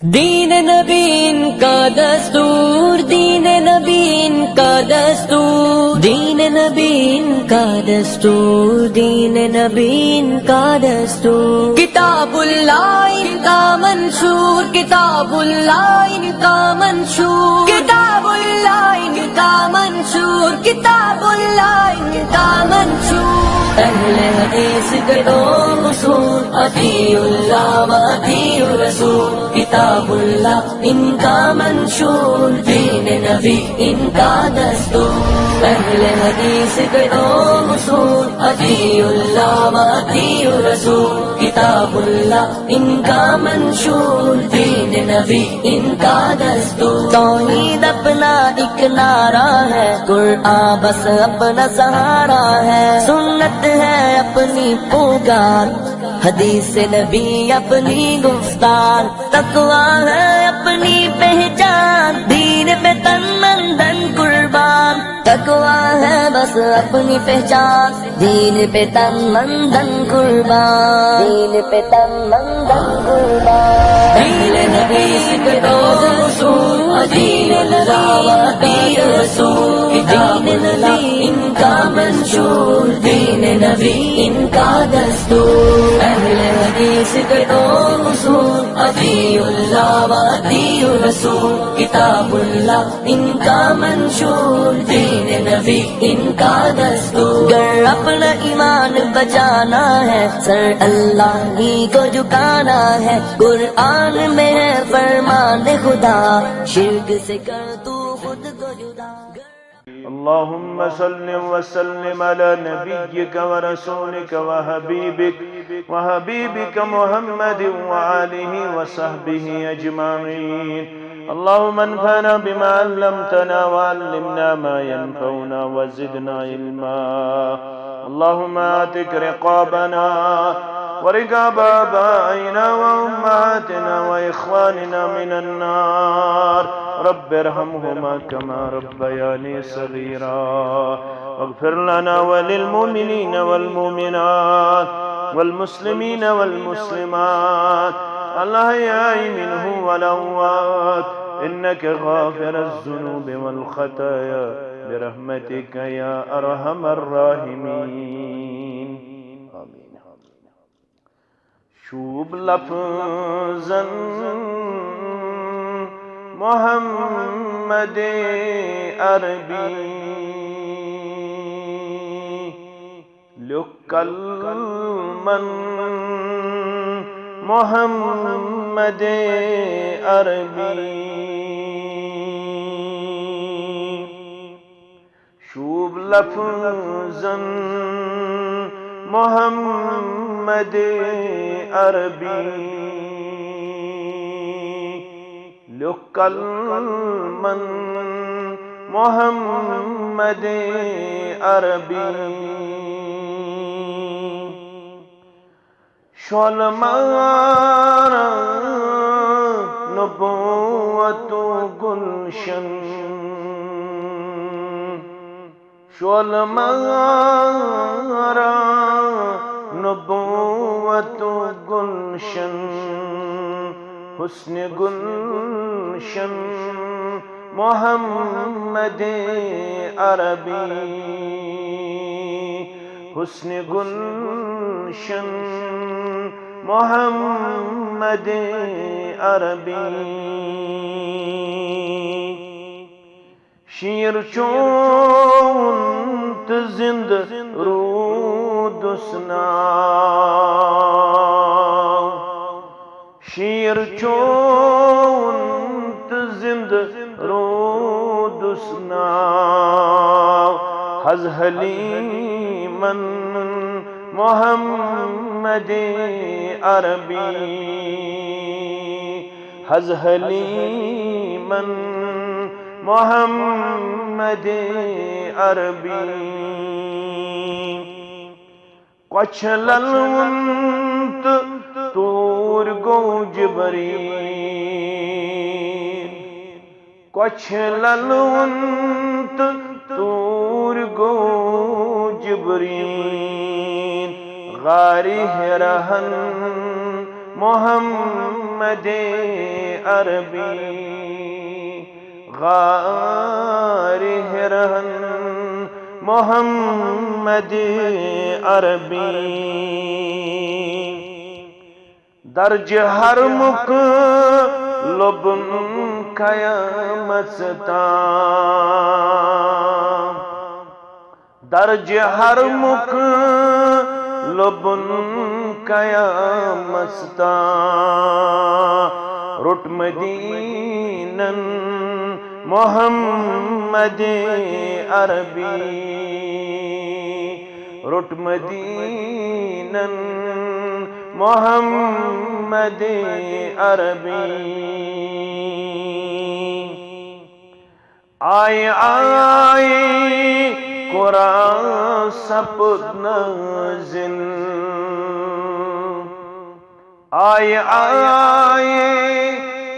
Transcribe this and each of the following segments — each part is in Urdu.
دین نبی کا دستور، دین نبی کا دستور، دین نبی کا دستور، دین نبی کا دستور، کتاب اللہ ان کا منشور، کتاب اللہ ان کا منشور، کتاب اللہ ان کا منشور، کتاب اللہ ان کا منشور۔ اہل حدیث کے دو اصول، اطیعوا اللہ و اطیعوا الرسول، کتاب اللہ ان کا منشور، دین نبی ان کا دستور۔ اہل حدیث کے دو اصول، اطیعوا اللہ و اطیعوا الرسول، کتاب اللہ ان کا منشور، دین نبی ان کا دستور۔ توحید اپنا ایک نعرہ ہے، قرآن بس اپنا سہارا ہے، سنت ہے اپنی پکار، حدیث نبی اپنی گفتار، تقویٰ ہے اپنی پہچان، دین پہ تن من دھن قربان، تقویٰ ہے بس اپنی پہچان، دین پہ تن من دھن قربان، دین پہ تن من دھن قربان۔ دین نبی کے دو اصول، اطیعوا اللہ و اطیعوا الرسول، دین نبی ان کا منشور، دین نبی ان کا دستور۔ اہل حدیث کے دو اصول، اطیعوا اللہ و اطیعوا الرسول، کتاب اللہ ان کا منشور، دین نبی ان کا دستور۔ گر اپنا ایمان بچانا ہے، سر اللہ ہی کو جھکانا ہے، قرآن میں ہے فرمان خدا، شرک سے کر تو خود کو جدا۔ اللهم صل وسلم على نبيك ورسولك وحبيبك محمد وآله وصحبه أجمعين. اللهم انفعنا بما علمتنا وعلمنا ما ينفعنا وزدنا علما. اللهم اعتق رقابنا ورقاب آبائنا وأمهاتنا وإخواننا من النار. رب ارحمهما كما ربياني صغيرا. واغفر لنا وللمؤمنين والمؤمنات والمسلمين والمسلمات الأحياء منهم والأموات إنك غافر الذنوب والخطايا برحمتك يا أرحم الراحمين. آمين. شوب لفظاً محمد عربی لکلمن محمد عربی شوب لفظاً محمد عربی لکلمن محمد عربی شلمارا نبوت گلشن شلمارا نبوت گلشن حسن گلشن محمد عربی حسن گلشن محمد عربی شیر چونت زند رود اسنا شیر چونت زند رود اسنا حز حلیمن محمد عربی حز حلیمن محمد عربی قچللونت تور گو جبریل قچللونت تور گو جبریل غاری رہن محمد محمد عربی غار ہرن محمد عربی درج ہر مک لبن قیامت تاں درج ہر مک لبن قیامت تاں رٹ مدینن محمد عربی رٹ مدینن محمد عربی آئے آئے قرآن سپد نازل آئے آئے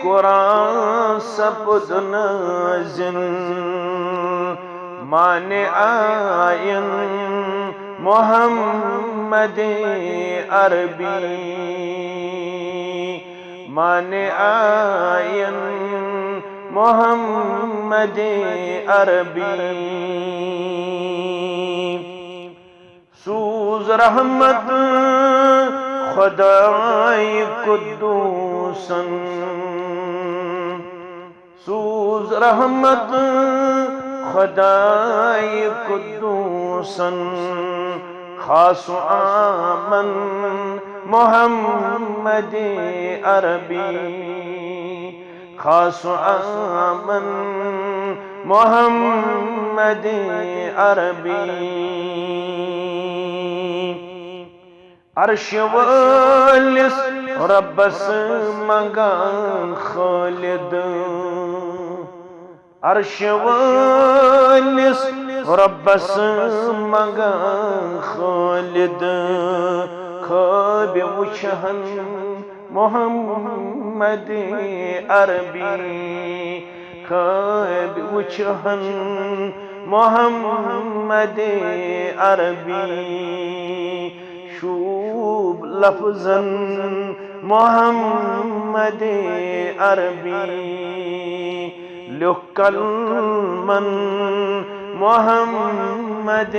قرآن سپد نازل مانے آئین محمد عربی مانے آئین محمد عربی سوز رحمت خدای قدوسن سوز رحمت خدای قدوسن خاص آمن محمد عربی خاص آمن محمد عربی عرش والس ربس مگان خالد عرش والس ربس مگان خالد خواب وچھن محمد عربی خواب وچھن محمد عربی شوب لفظاً محمد عربی لکلمن محمد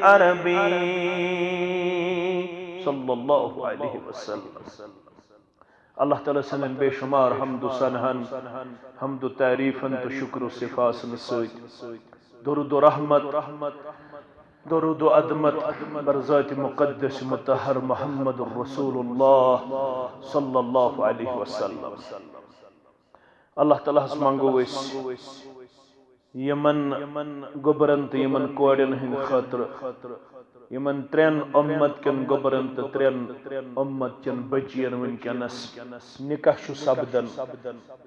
عربی صلی اللہ علیہ وسلم اللہ تعالیٰ سنن بے شمار حمد و سنہن حمد و تعریفن تو شکر و صفاسن سوید درود و رحمت درود و عظمت بر ذات مقدس مطہر محمد رسول اللہ صلی اللہ علیہ وسلم اللہ تعالیٰ اس مانگو اس یمن گبرن تو یمن کوڑن ہن خاطر یمن ترین امت کن گبرن تو ترین امت کن بچین ونکنس نکاح شو سبدن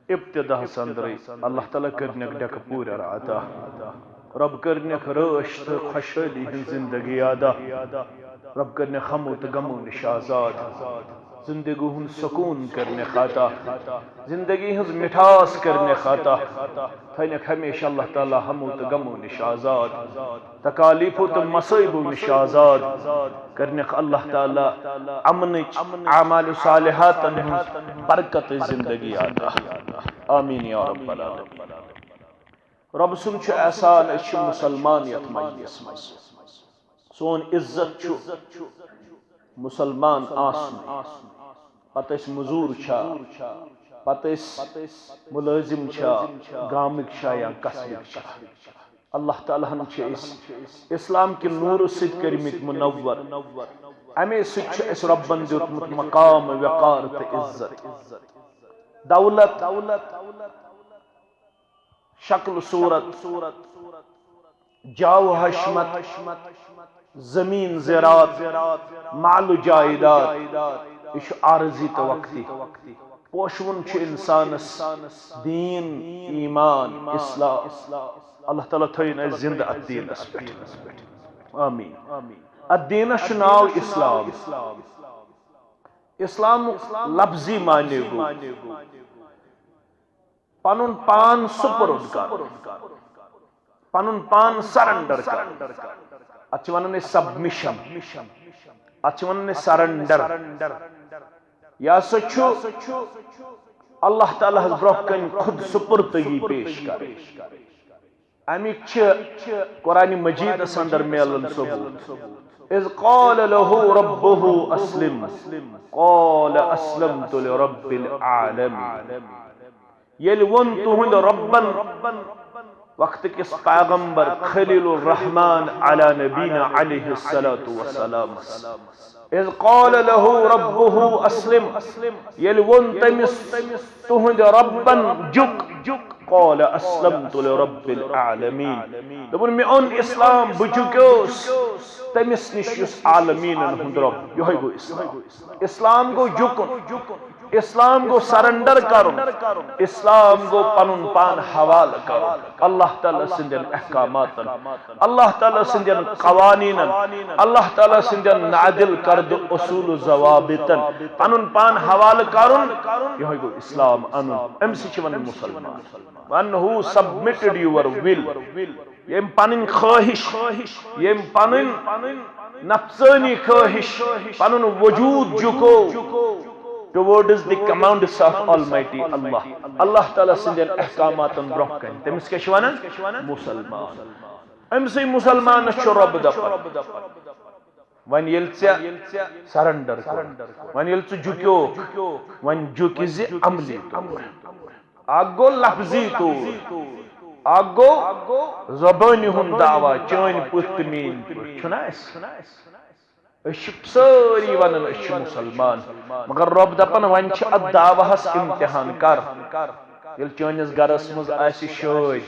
ابتداء سندری اللہ تعالیٰ کرنک ڈک پورا عطا رب کرنک رشت خوشحالی ہن زندگی آدھا رب کرنک خمو تو غمو نش آزاد زندگی ہن سکون کرنے خاطا زندگی ہن مٹھاس کرنے خاطا تھینک ہمیشہ اللہ تعالیٰ ہمو تو غمو نش آزاد تکالیفو تو مصائبو نش آزاد کرنے اللہ تعالیٰ امن اعمال صالحات برکت زندگی آدھا آمین یا رب العالمین رب سن چھ احسان اچھ مسلمانیت مجلس سون عزت چھ مسلمان آسن پتہ اس مزور چھا پتہ اس ملازم چھا گامک چھا یا قصبک چھا اللہ تعالیٰ ہن چھ اسلام کی نور سید کرمت منور امی سید چھ اس ربن دیتمت مقام وقار تا عزت دولت شکل صورت جاو حشمت زمین زراعت مال و جائیداد یہ عارضی تو وقتی پوشون چھ انسانس دین ایمان اسلام اللہ تعالیٰ تھوین زندہ الدین اس پیٹ آمین الدین شناو اسلام اسلام لفظی معنی گو پنن پان سپرد کر پنن پان سرنڈر کر اچھ وننے سبمیشن اچھ وننے سرنڈر یا سچو اللہ تعالیٰ ہز برہ کن خود سپرتگی پیش کر امیک قرآن مجید اندر میلن ثبوت اذ قال له ربه اسلم قال اسلمت لرب العالمین یل ون تہند ربن وقت کس پیغمبر خلیل الرحمن علی نبینا علیہ السلام اذ قال له ربه اسلم یل ون تمس تہند ربن جک قال اسلمت لرب العالمین دبن میں ان اسلام بچکوس تمس نش عالمین ہند رب یہ گو اسلام گو جکن اسلام گو سرنڈر کرن اسلام گو پنن پان حوال کرن اللہ تعالی سندین احکاماتن اللہ تعالی سندین قوانینن اللہ تعالی سندین عادل کرد اصول و ضوابطن پنن پان حوال کرن یہ گو اسلام ان امسی چھ ون مسلمان when who submitted your will M پنن خواہش یم پنن نفسانی خواہش پنن وجود جکو towards the commands of Almighty Allah اللہ تعالیٰ سندین احکاماتن برہ کن تمس کیا شوانن مسلمان امسی مسلمان چھ رب دپن ون یل ژے سرنڈر ون یل ژٕ جُکیوکھ ون جُکہِ زِ عملی طور اکھ گو لفظی طور اکھ گو زبانی ہند دعویٰ چٲنۍ پٔژھۍ تہٕ میٛٲنۍ پٲٹھۍ چھُنا اَسہِ سٲری ونان أسۍ چھِ مسلمان مگر رب دپان ون چھِ اتھ دعواہس امتحان کر ییٚلہِ چٲنِس گرس منٛز آسہِ شٲدۍ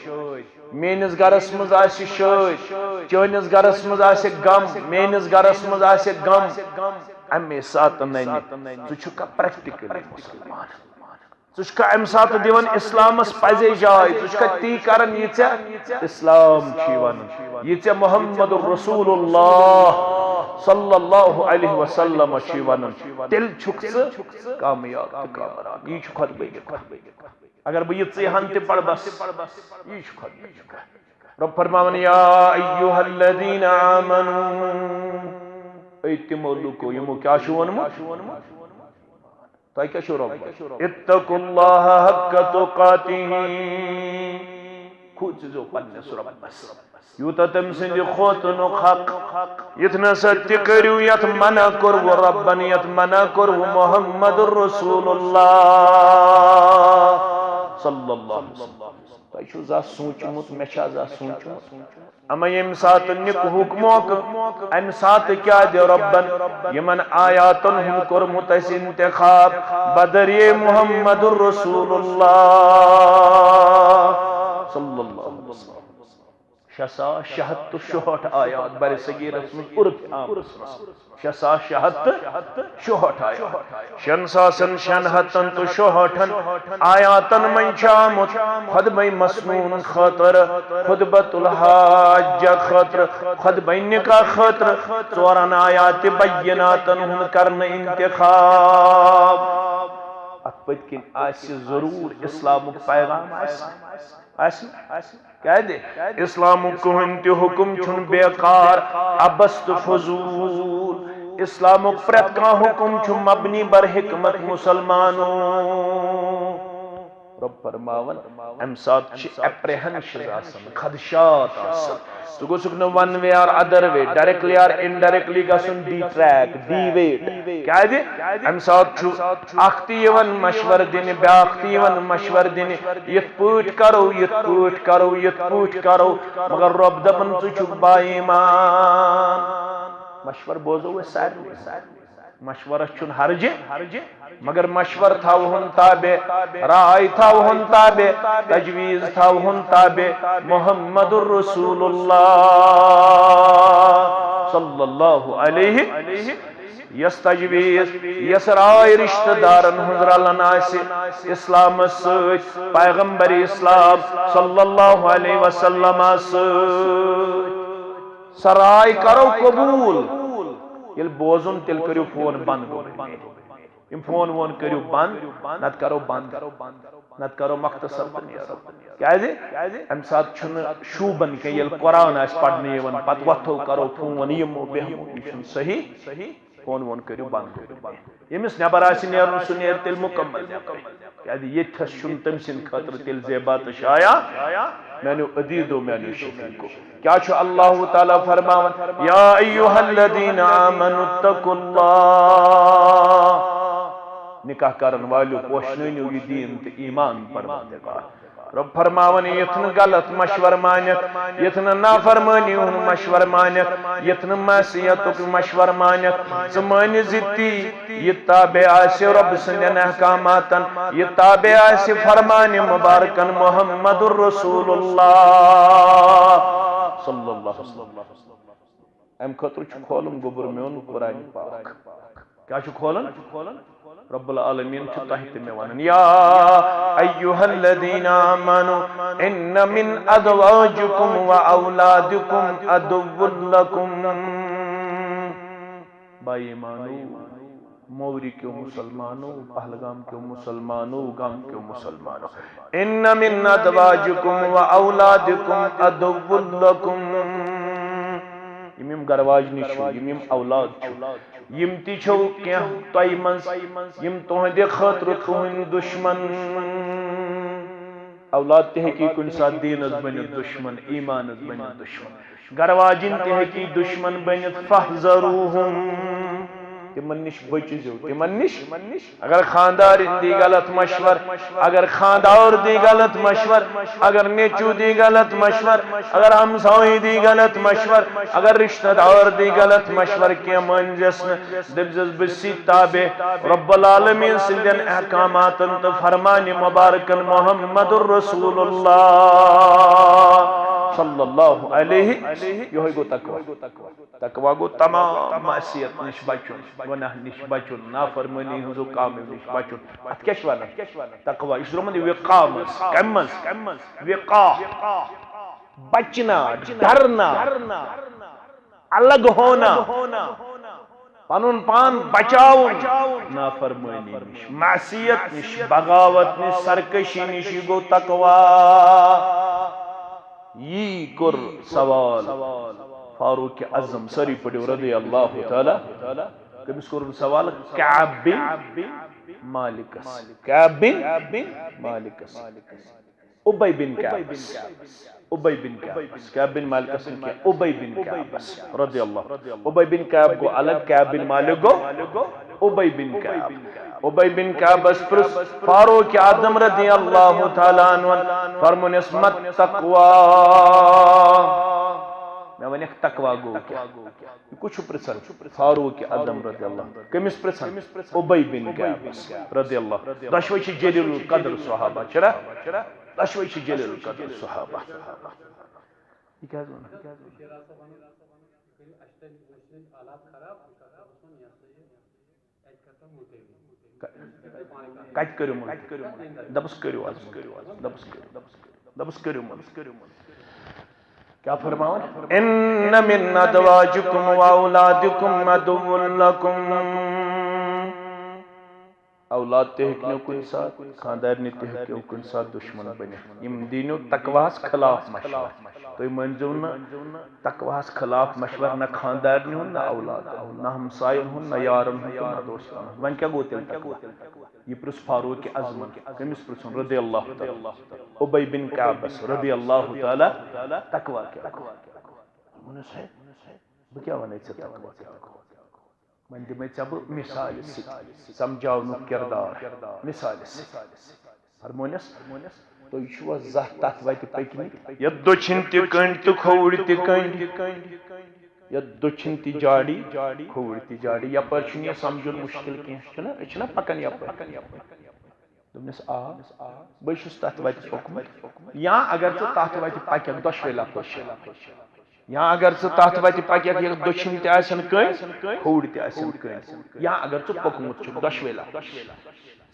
میٲنِس گرس منٛز آسہِ شٲدۍ چٲنِس گرس منٛز آسہِ غم میٲنِس گرس منٛز آسہِ غم امے ساتہٕ ننہِ ژٕ چھُکھا پریکٹِکلی مسلمان ژٕ چھُکھا امہِ ساتہٕ دِوان اسلامس پزے جاے ژٕ چھُکھا تی کران یہِ ژےٚ اسلام چھُے ونان یہِ ژےٚ محمد رسول اللہ صلی اللہ علیہ وسلم چھُے ونان تیٚلہِ چھُکھ ژٕ کامیاب تہٕ کامران یی چھُ خۄطبہٕ اگر بہٕ یہِ ژٕ ہن تہِ پرٕ بس یی چھُ خۄطبہٕ رب فرماوان یا ایُّہا الذین آمنوا اے تِمو لُکو یِمو کیٛاہ چھُ ووٚنمُت تۄہہِ کیٛاہ چھُو رۄب اتقوا اللہ حق تقاتہ کھوٗژِزیو پننِس رۄبس یوٗتاہ تٔمۍ سٕنٛدِ کھوژنُک حق یِتھ نسا تہِ کٔرِو یتھ منع کوٚروٕ رۄبن یتھ منع کوٚروٕ محمد رسول اللہ صلی اللہ علیہ وسلم تۄہہِ چھُو زانٛہہ سوٗنٛچمُت مےٚ چھا زانٛہہ سوٗنٛچمُت اما ییٚمہِ ساتہٕ نِک حُکمُک امہِ ساتہٕ کیٛاہ دِ رۄبن یِمن آیاتن ہُنٛد کوٚرمُت اسہِ انتخاب بدریے محمد رسول اللہ صلی اللہ علیہ وسلم 666 آیات بر صغیرس منٛز عرف عامس منٛز 666 آیات 6666 آیاتن منٛز چھُ آمُت خطبہ مسنون خٲطرٕ خطبۃ الحاج خٲطرٕ خطبہ نکاح خٲطرٕ 4 آیات بیناتن ہُنٛد کرنہٕ انتخاب اتھ پٔتۍ کِنۍ آسہِ ضروٗر اسلامُک پیغام آسہِ کیا دے اسلامُک کٕہٕنۍ تہِ حُکم چھُنہٕ بیکار عبث تہٕ فضوٗل اسلامُک پرٛٮ۪تھ کانٛہہ حُکم چھُ مبنی بر حکمت مسلمانو رب فرماون امہِ ساتہٕ چھِ ایپریہنشن آسان خدشات آسان ژٕ گوٚژھُکھ نہٕ one way or other way directly or indirectly گژھُن ڈی ٹریک ڈی ویٹ کیٛازِ امہِ ساتہٕ چھُ اکھ تہِ یِوان مشورٕ دِنہِ بیاکھ تہِ یِوان مشورٕ دِنہِ یِتھ پٲٹھۍ کرو یِتھ پٲٹھۍ کرو یِتھ پٲٹھۍ کرو مگر رب دپان ژٕ چھُکھ با ایمان مشورٕ بوزو أسۍ سارنٕے مشورس چھُنہٕ ہرجہِ مگر مشور تھاوہن تابع رائے تھاوہن تابع تجویز تھاوہن تابع محمد رسول اللہ صلی اللہ علیہ یس تجویز یس رائے رشتہ دارن ہنٛز رلان آسہِ اسلامس سۭتۍ پیغمبر اسلام صلی اللہ علیہ وسلم سۭتۍ سۄ رائے کرو قبوٗل ییٚلہِ بوزُن تیٚلہِ کٔرِو فون بنٛد یِم فون وون کٔرِو بنٛد نتہٕ کرو بنٛد نتہٕ کرو مختصر تہٕ نیرو کیٛازِ امہِ ساتہٕ چھُنہٕ شوٗبان کینٛہہ ییٚلہِ قرآن آسہِ پرنہٕ یِوان پتہٕ وۄتھو کرو فون یِمو بیہمو یہِ چھُنہٕ صحیح فون وون کریو بند یمس نبر آسی نیرن سہ نیر تیل مکمل کیازِ یتھس چھن تم سند خاطر تیل زیبا تو شایا میانو عدیدو میانو شفیقو کیا چھو اللہ تعالی فرماون یا ایہا الذین آمنوا اتقوا اللہ نکاح کرن والو پوشنو یہ دین تو ایمان پروردگار رب فرماون یتن غلط مشور مانت یتن نافرمانی ہن مشور مانت یتن معصیتک مشور مانت زمان زتی یہ تابع آسی رب سندین احکاماتن یہ تابع آسی فرمان مبارکن محمد الرسول اللہ صلی اللہ علیہ وسلم ام خطر چھ کھولم گوبر میون قرآن پاک کیا چھ کھولن رب العالمین چھ تحت میں ونن یا ایہا الذین آمنوا ان من ازواجکم و اولادکم عدو لکم بھائی ایمانو موری کیوں مسلمانوں پہلگام کیوں مسلمانوں گام کیوں مسلمانوں ان من ازواجکم و اولادکم عدو لکم یم گرواج نشو یم اولاد چھو یم تی چھو کیا تائی منز یم تہندے خاطر تہند دشمن اولاد تے کی کن ساتھ دین از بنت دشمن ایمان از بنت دشمن گرواجن تے کی دشمن بنت فحذروہم تمن نش بچو تمن نش اگر خاندار دی غلط مشور اگر خاندار دی غلط مشور اگر نیچو دی غلط مشور اگر ہمسائی دی غلط مشور اگر رشتہ دار دی غلط مشور کی منجسن دبزز بسی تابع رب العالمین سندین احکاماتن تو فرمان مبارکن محمد الرسول اللہ صلی اللہ علیہ یہ گو تقوی تقوی گو تمام معصیت نش بچن گناہ نش بچن نافرمانی ہنزو کام نش بچن ات کیا شوانا تقوی اس رومن وقامس کمس وقا بچنا ڈرنا الگ ہونا پنن پان بچاؤ نافرمانی نش معصیت نش بغاوت نش سرکشی نش گو تقوی یہ کر سوال فاروق اعظم سری پڑھو رضی اللہ تعالی کمس کرن سوال کعب بن مالکس کعب بن مالکس ابی بن کعب ابی بن کعب کعب بن مالکس کیا ابی بن کعب رضی اللہ ابی بن کعب کو الگ کعب بن مالک کو ابی بن کعب ابی بن کعب پرس فاروق اعظم رضی اللہ تعالی عنہ فرمون اسمت تقوی میں ونی تقوی گو کیا کچھ پرسن فاروق اعظم رضی اللہ کمس پرسن ابی بن کعب رضی اللہ دشوی چھ جلیل القدر صحابہ چرا دشوی چھ جلیل القدر صحابہ یہ کیا زونا کٹ کرو من دبس کرو آز دبس کرو من کیا فرماؤن ان من ازواجکم و اولادکم عدو لکم اولاد تہکنو کن ساتھ خاندارنی تہکنو کن ساتھ دشمن بنے یم دینو تقواس خلاف مشور تو منزو نہ تقواس خلاف مشور نہ خاندارنی ہوں نہ اولاد نہ ہمسائن ہوں نہ یارن ہوں نہ دوستان ون کیا گو تیل تقوی یہ پرس فاروق اعظم کمس پرسن رضی اللہ تعالی ابی بن کعب رضی اللہ تعالی تقوی کیا بکیا ونے سے تقوی من دمے چب مثال سمجھاؤ نو کردار مثال فرمونس تو یشوا زہ تات وت پکنی ید دچھن تی کنڈ تو کھوڑ تی کنڈ ید دچھن تی جاڑی کھوڑ تی جاڑی یا پر چھنیا سمجھن مشکل کینا چھنا پکن یا دمنس آ بشس تات وت پکمت یا اگر تو تات وت پکن دشویلا خوش یا اگر ژٕ تتھ وتہِ پککھ ییٚلہِ دٔچھِنۍ تہِ آسن کٔنۍ کھوٚوٕرۍ تہِ آسن کٔنۍ یا اگر ژٕ پوٚکمُت چھُکھ دۄشوے لَفظ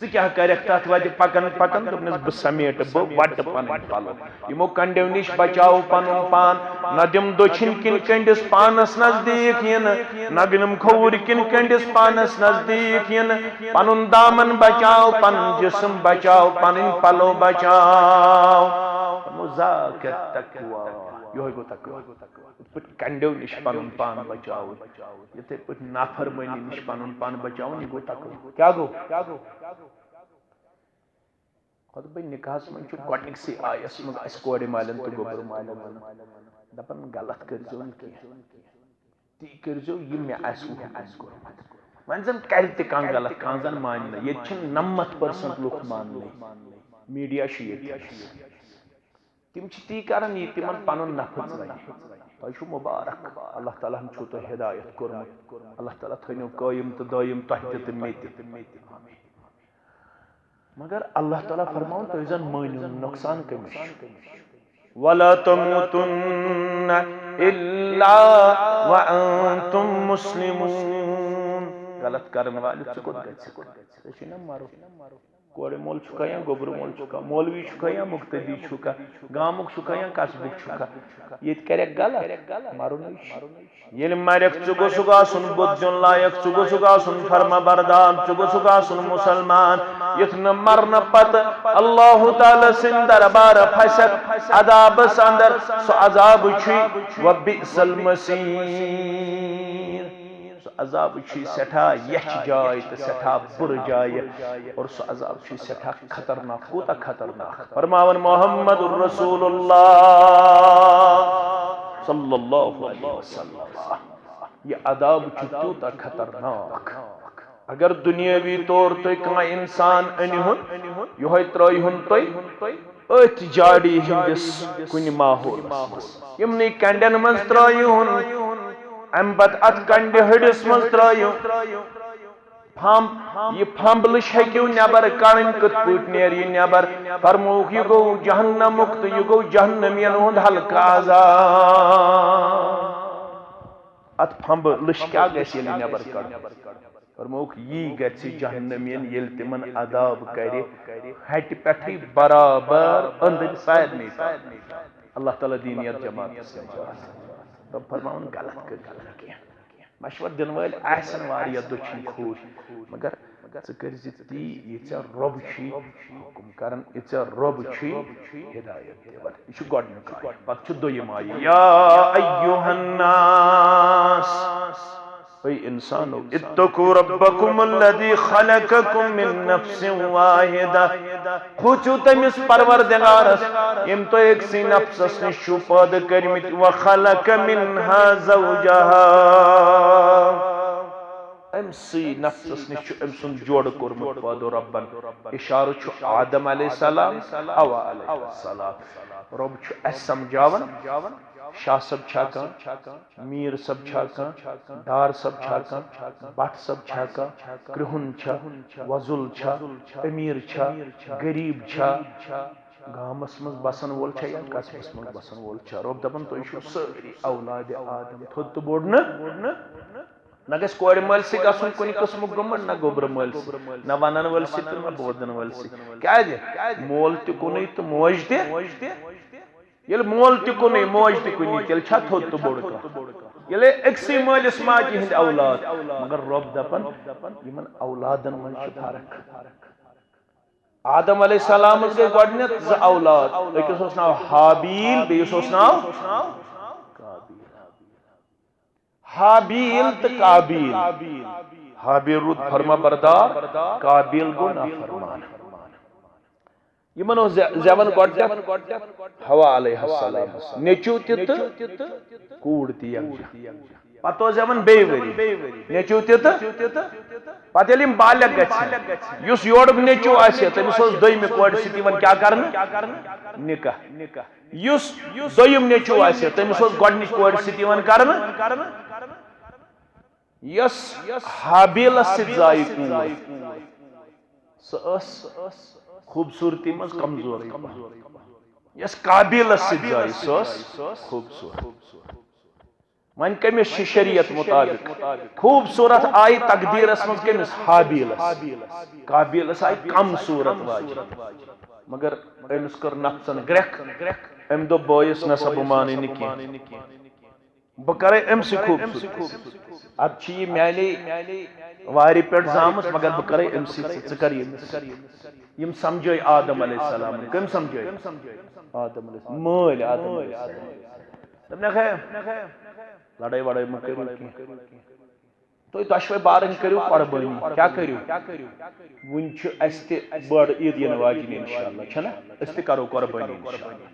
ژٕ کیٛاہ کَرکھ تتھ وتہِ پکان پکان دوٚپنس بہٕ سمیٹہٕ بہٕ وٹہٕ پنٕنۍ پلو یِمو کنڈیو نِش بچاو پنُن پان نہ دِم دٔچھِنۍ کِنۍ کٔنڈِس پانس نزدیٖک یِنہٕ نہ دِنم کھووُرۍ کِنۍ کٔنڈِس پانس نزدیٖک یِنہٕ پنُن دامن بچاو پنُن جسم بچاو پنٕنۍ پلو بچاو ذاکر تقوی یہ گو تقوی پہ کنڈو نش پن پان بچاؤ یتھے پہ نافرمانی نش پن پان بچاؤ یہ گو تقوی کیا گو خود بھائی نکاحس من گۄڈنِکسٕے آیس منٛز اسہِ کورِ مالٮ۪ن تہٕ گوبُر مالٮ۪ن ونان دپان غلط کٔرۍزیو نہٕ کینٛہہ تی کٔرۍزیو یہِ مےٚ آسہِ کوٚرمُت وۄنۍ زن کرِ تہِ کانٛہہ غلط کانٛہہ زن مانہِ نہٕ ییٚتہِ چھِ 90% لُکھ ماننٕے میٖڈیا چھُ ییٚتہِ تِم چھِ تی کران یہِ تِمن پنُن نفع ژلہِ تۄہہِ چھُو مُبارک اللہ تعالیٰ ہن چھُو تۄہہِ ہدایت کوٚرمُت اللہ تعالیٰ تھٲینو قٲیِم تہٕ دٲیِم تۄہہِ تہِ تہٕ مےٚ تہِ مگر اللہ تعالیٰ فرماون تُہۍ زن مٲنِو نۄقصان کٔمِس چھُ وَلَا تَمُوتُنَّ إِلَّا وَأَنتُم مُسْلِمُونَ غلط کرن والہِ ژٕ کوٚت گژھِ ژےٚ چھُے نا مرُن کورِ مول چھُکھا یا گوبرٕ مول چھُکھا مولوی چھُکھا یا مُقتدی چھُکھا گامُک چھُکھا یا قصبُک چھُکھا ییٚتہِ کرٮ۪کھ غلط مرُنٕے چھُ ییٚلہِ مرٮ۪کھ ژٕ گوٚژھُکھ آسُن بُتھ دیُن لایق ژٕ گوٚژھُکھ آسُن فرما بردار ژٕ گوٚژھُکھ آسُن مُسلمان یُتھ نہٕ مرنہٕ پتہٕ اللہ تعالیٰ سٕنٛدِ دربارٕ پھسکھ عذابس اندر سُہ عذاب چھُے وبئس المصیر سُہ عذاب چھُے سٮ۪ٹھاہ یچھ جاے تہٕ سٮ۪ٹھاہ بُرٕ جایہِ اور سُہ عذاب چھُے سٮ۪ٹھاہ خطرناک کوٗتاہ خطرناک فرماون محمد رسول اللہ صلی اللہ علیہ وسلم یہ عذاب چھُ تیوٗتاہ خطرناک اگر دنیاوی طور تُہۍ کانٛہہ اِنسان أنۍہُن یِہوٚے ترٛٲیہُن تُہۍ أتھۍ جاڑی ہٕنٛدِس کُنہِ ماحولس منٛز یِمنٕے کنڈٮ۪ن منٛز ترٛٲیہُن امہِ پتہٕ اتھ کنڈِ ہڑِس منٛز ترٛٲیِو یہ پھمبلش ہیٚکِو نٮ۪بر کڑٕنۍ کِتھ پٲٹھۍ نیرِ یہِ نٮ۪بر فرمووُکھ یہِ گوٚو جہنمُک تہٕ یہِ گوٚو جہنمین ہُنٛد ہلکہٕ عذاب اتھ پھمبلش کیٛاہ گژھِ ییٚلہِ نٮ۪بر کڑُن فرمووُکھ یی گژھِ جہنمین ییٚلہِ تِمن عذاب کرِ ہٹہِ پٮ۪ٹھٕے برابر أنٛدٕرۍ سارنٕے اللہ تعالیٰ دِیِن یتھ جماعتس رب فرماون غلط کٔرۍزیو نہٕ کینٛہہ مشور دِنہٕ وٲلۍ آسن واریاہ دٔچھِنۍ کھوٗج مگر ژٕ کٔرۍزِ تی یہِ ژےٚ رۄب چھُے حُکُم کران یہِ ژےٚ رۄب چھُے ہدایت دِوان یہِ چھُ گۄڈنیُک آیہِ پتہٕ چھُ دوٚیِم آیہِ یا ایُّہَ الناس اے انسانو اتقوا ربکم الذی خلقکم من نفس واحدہ کھوژِو تٔمِس پروردگارس ییٚمۍ تۄہہِ أکسٕے نفسس نِش چھُو پٲدٕ کٔرمٕتۍ وخلق منها زوجہا أمۍ سٕے نفسس نِش چھُ أمۍ سُنٛد جوڑٕ کوٚرمُت پٲدٕ رۄبن اِشارٕ چھُ آدم علیہ السلام حوا علیہ السلام رۄب چھُ اَسہِ سمجھاوان شاہ صٲب چھا کانٛہہ میٖر صٲب چھا کانٛہہ ڈار صٲب چھا کانٛہہ بٹ صٲب چھا کانٛہہ کرٛہُن چھا وۄزُل چھا أمیٖر چھا غریٖب چھا گامس منٛز بسن وول چھا یا قصبس منٛز بسن وول چھا رۄب دپان تُہۍ چھِو سٲری اولادِ آدم تھوٚد تہٕ بوٚڑ نہ گژھِ کورِ مٲلۍ سٕے گژھُن کُنہِ قٕسمُک گُمنڈ نہ گوبرٕ مٲلۍ سٕے نہ ونن وٲلۍ سٕے تہٕ نہ بوزن وٲلۍ سٕے کیٛازِ مول تہِ کُنُے تہٕ موج تہِ ییٚلہِ مول تہِ کُنُے موج تہِ کُنی تیٚلہِ چھا تھوٚد تہٕ بوٚڑ کانٛہہ ییٚلے أکسٕے مٲلِس ماجہِ ہٕنٛدۍ اولاد مگر رۄب دپان یِمن اولادن منٛز چھِ فرق آدم علیہ السلامس گٔے گۄڈٕنیتھ 2 اولاد أکِس اوس ناو حابیل بیٚیِس اوس ناو حابیل تہٕ قابیل حابیل روٗد فرما بردار قابیل گوٚو نافرمان یِمن اوس زٮ۪وان گۄڈٕنیتھ حوا علیہ السلام نیٚچوٗ تہِ تہٕ کوٗر تہِ یکجاہ پتہٕ اوس زٮ۪وان بیٚیہِ ؤری نیٚچوٗ تہِ تہٕ پتہٕ ییٚلہِ یِم بالغ گژھِ یُس یورُک نیٚچوٗ آسہِ تٔمِس اوس دوٚیمہِ کورِ سۭتۍ یِوان کیٛاہ کرنہٕ نکاح یُس دوٚیِم نیٚچوٗ آسہِ تٔمِس اوس گۄڈنِچ کورِ سۭتۍ یِوان کرنہٕ یۄس حابیلس سۭتۍ زایہِ کوٗر سۄ ٲس خوٗبصوٗرتی منٛز کمزورٕے یۄس قابیلس سۭتۍ زایہِ سۄ ٲس خوٗبصوٗرت وۄنۍ کٔمِس چھِ شریعت مُطابق خوٗبصوٗرت آیہِ تقدیٖرس منٛز کٔمِس حابیلس قابیلس آیہِ کم صوٗرت واجہِ مگر أمِس کٔر نفژن گرٛٮ۪کھ أمۍ دوٚپ بٲیِس نسا بہٕ مانٕے نہٕ کینٛہہ بہٕ کرے أمسٕے خوٗبصوٗرت ادٕ چھِ یہِ میانے وارِ پٮ۪ٹھ زامٕژ مگر بہٕ کرے أمسٕے ژٕ کر یِم سمجھٲے آدم علیہ السلام کٔمۍ سمجھٲے آدم علیہ السلام مٲلۍ آدم علیہ السلام لڑائی وڑائی مہ کرو تھی دشوے بارن کرو قربانی کیا کرو ون اس بڑ عید ین واجن انشاءاللہ چھنا اس تہ کرو قربانی انشاءاللہ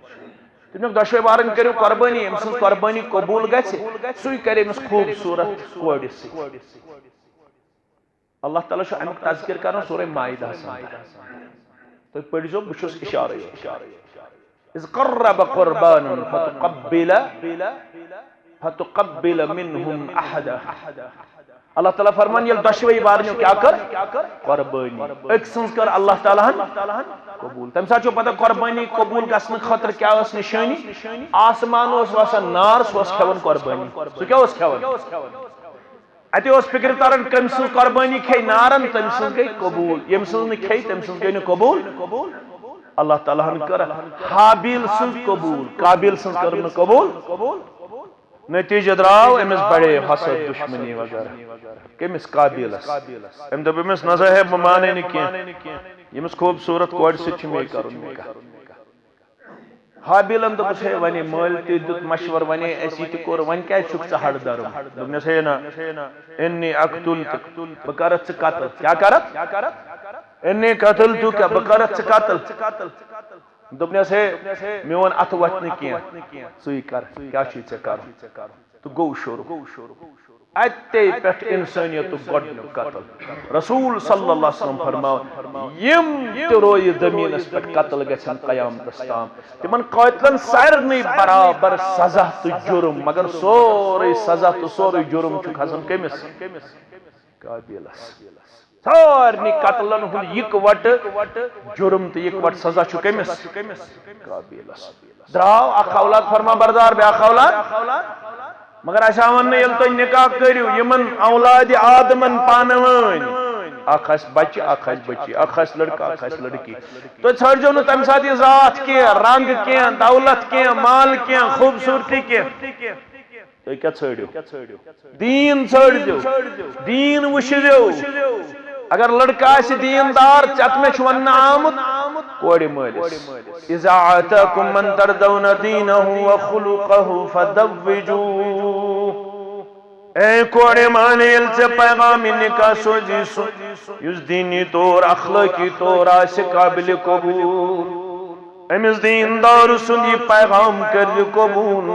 تمیک دشوے بارن کرو قربانی ام سن قربانی قبول گژھِ سُے کرے امس خوبصورت کورِ سۭتۍ اللہ تعالیٰ چھُ امیُک تذکر کران سورہ مائدہس تُہۍ پٔرۍزیو بہٕ چھُس اِشارے اذ قرب قربانا فتقبل منهم احدا اللہ تعالیٰ فرمان یل دشوے بارنیو کیا کر قربانی ایک سنز کر اللہ تعالیٰ قبول تم ساتھ چھو پتہ قربانی قبول گژھنہٕ خٲطرٕ کیا ٲس نشانی آسمان اوس وسان نار سُہ اوس کھٮ۪وان قربانی سُہ کیٛاہ اوس کھٮ۪وان اتہِ اوس فکر تران کٔمۍ سٕنٛز قربانی کھیٚیہِ نارن تٔمۍ سٕنٛز گٔے قبول ییٚمۍ سٕنٛز نہٕ کھیٚیہِ تٔمۍ سٕنٛز گٔے نہٕ قبول اللہ تعالیٰ ہن کٔر حابیل سٕنٛز قبول قابیل سٕنٛز کٔر نہٕ قبول نتیجہ درٛاو أمِس بڑے حسد دشمنی وغیرہ کٔمِس قابیلس أمۍ دوٚپ أمِس نہ سا ہے بہٕ مانے نہٕ کینٛہہ ییٚمِس خوٗبصوٗرت کورِ سۭتۍ چھُ مے کرُن نِکاح حابیلن دوٚپُس ہے ونے مٲلۍ تہِ دیُت مشور ونے اَسہِ یہِ تہِ کوٚر وۄنۍ کیٛازِ چھُکھ ژٕ ہڑ درُن دوٚپنس ہے نہ انی اقتلتک بہٕ کرتھ ژٕ قتل کیٛاہ کرتھ انی قتلتک بہٕ کرتھ ژٕ قتل دوٚپنس ہے میون اتھٕ وتھِ نہٕ کینٛہہ ژٕے کر کیٛاہ چھُے ژےٚ کرُن تہٕ گوٚو شروع اتے پٮ۪ٹھ انسٲنیتُک گۄڈنیُک قتل رسول صلی اللہ علیہ وسلم فرماوان یم تہِ رویہِ زٔمیٖنس پٮ۪ٹھ قتل گژھن قیامتس تام تمن قٲتلن سارنٕے برابر سزا تہٕ جُرم مگر سورُے سزا تہٕ سورُے جُرم چھُ کھسان کٔمِس قابیلس سارنٕے قتلن ہُنٛد یِکوٹہٕ جُرم تہٕ یِکوٹہٕ سزا چھُ کٔمِس قابیلس درٛاو اکھ اولاد فرما بردار بیٛاکھ اولاد مگر اسہِ آو وننہٕ ییٚلہِ تُہۍ نکاح کٔرِو یِمن اولادِ آدمن پانہٕ ؤنۍ اکھ آسہِ بچہِ اکھ آسہِ بچی اکھ آسہِ لڑکہٕ اکھ آسہِ لڑکی تُہۍ ژھٲنٛڈزیو نہٕ تمہِ ساتہٕ یہِ ذات کینٛہہ رنگ کینٛہہ دولت کینٛہہ مال کینٛہہ خوٗبصوٗرتی کینٛہہ تُہۍ کیٛاہ ژھٲنٛڈِو دیٖن ژھٲنٛڈزیو دیٖن وٕچھزیو اگر لڑکہٕ آسہِ دیٖندار ژےٚ مےٚ چھُ وننہٕ آمُت کورِ مٲلِس اذا آتاكم من ترضون دينه وخلقه فزوجوه اے کورِ مانے ییٚلہِ ژےٚ پیغامِ نکاح سوزی سُہ یُس دیٖنی طور اخلٲقی طور آسہِ قابلِ قبوٗل أمِس دیٖندار سُنٛد یہِ پیغام کٔرزِ قبوٗل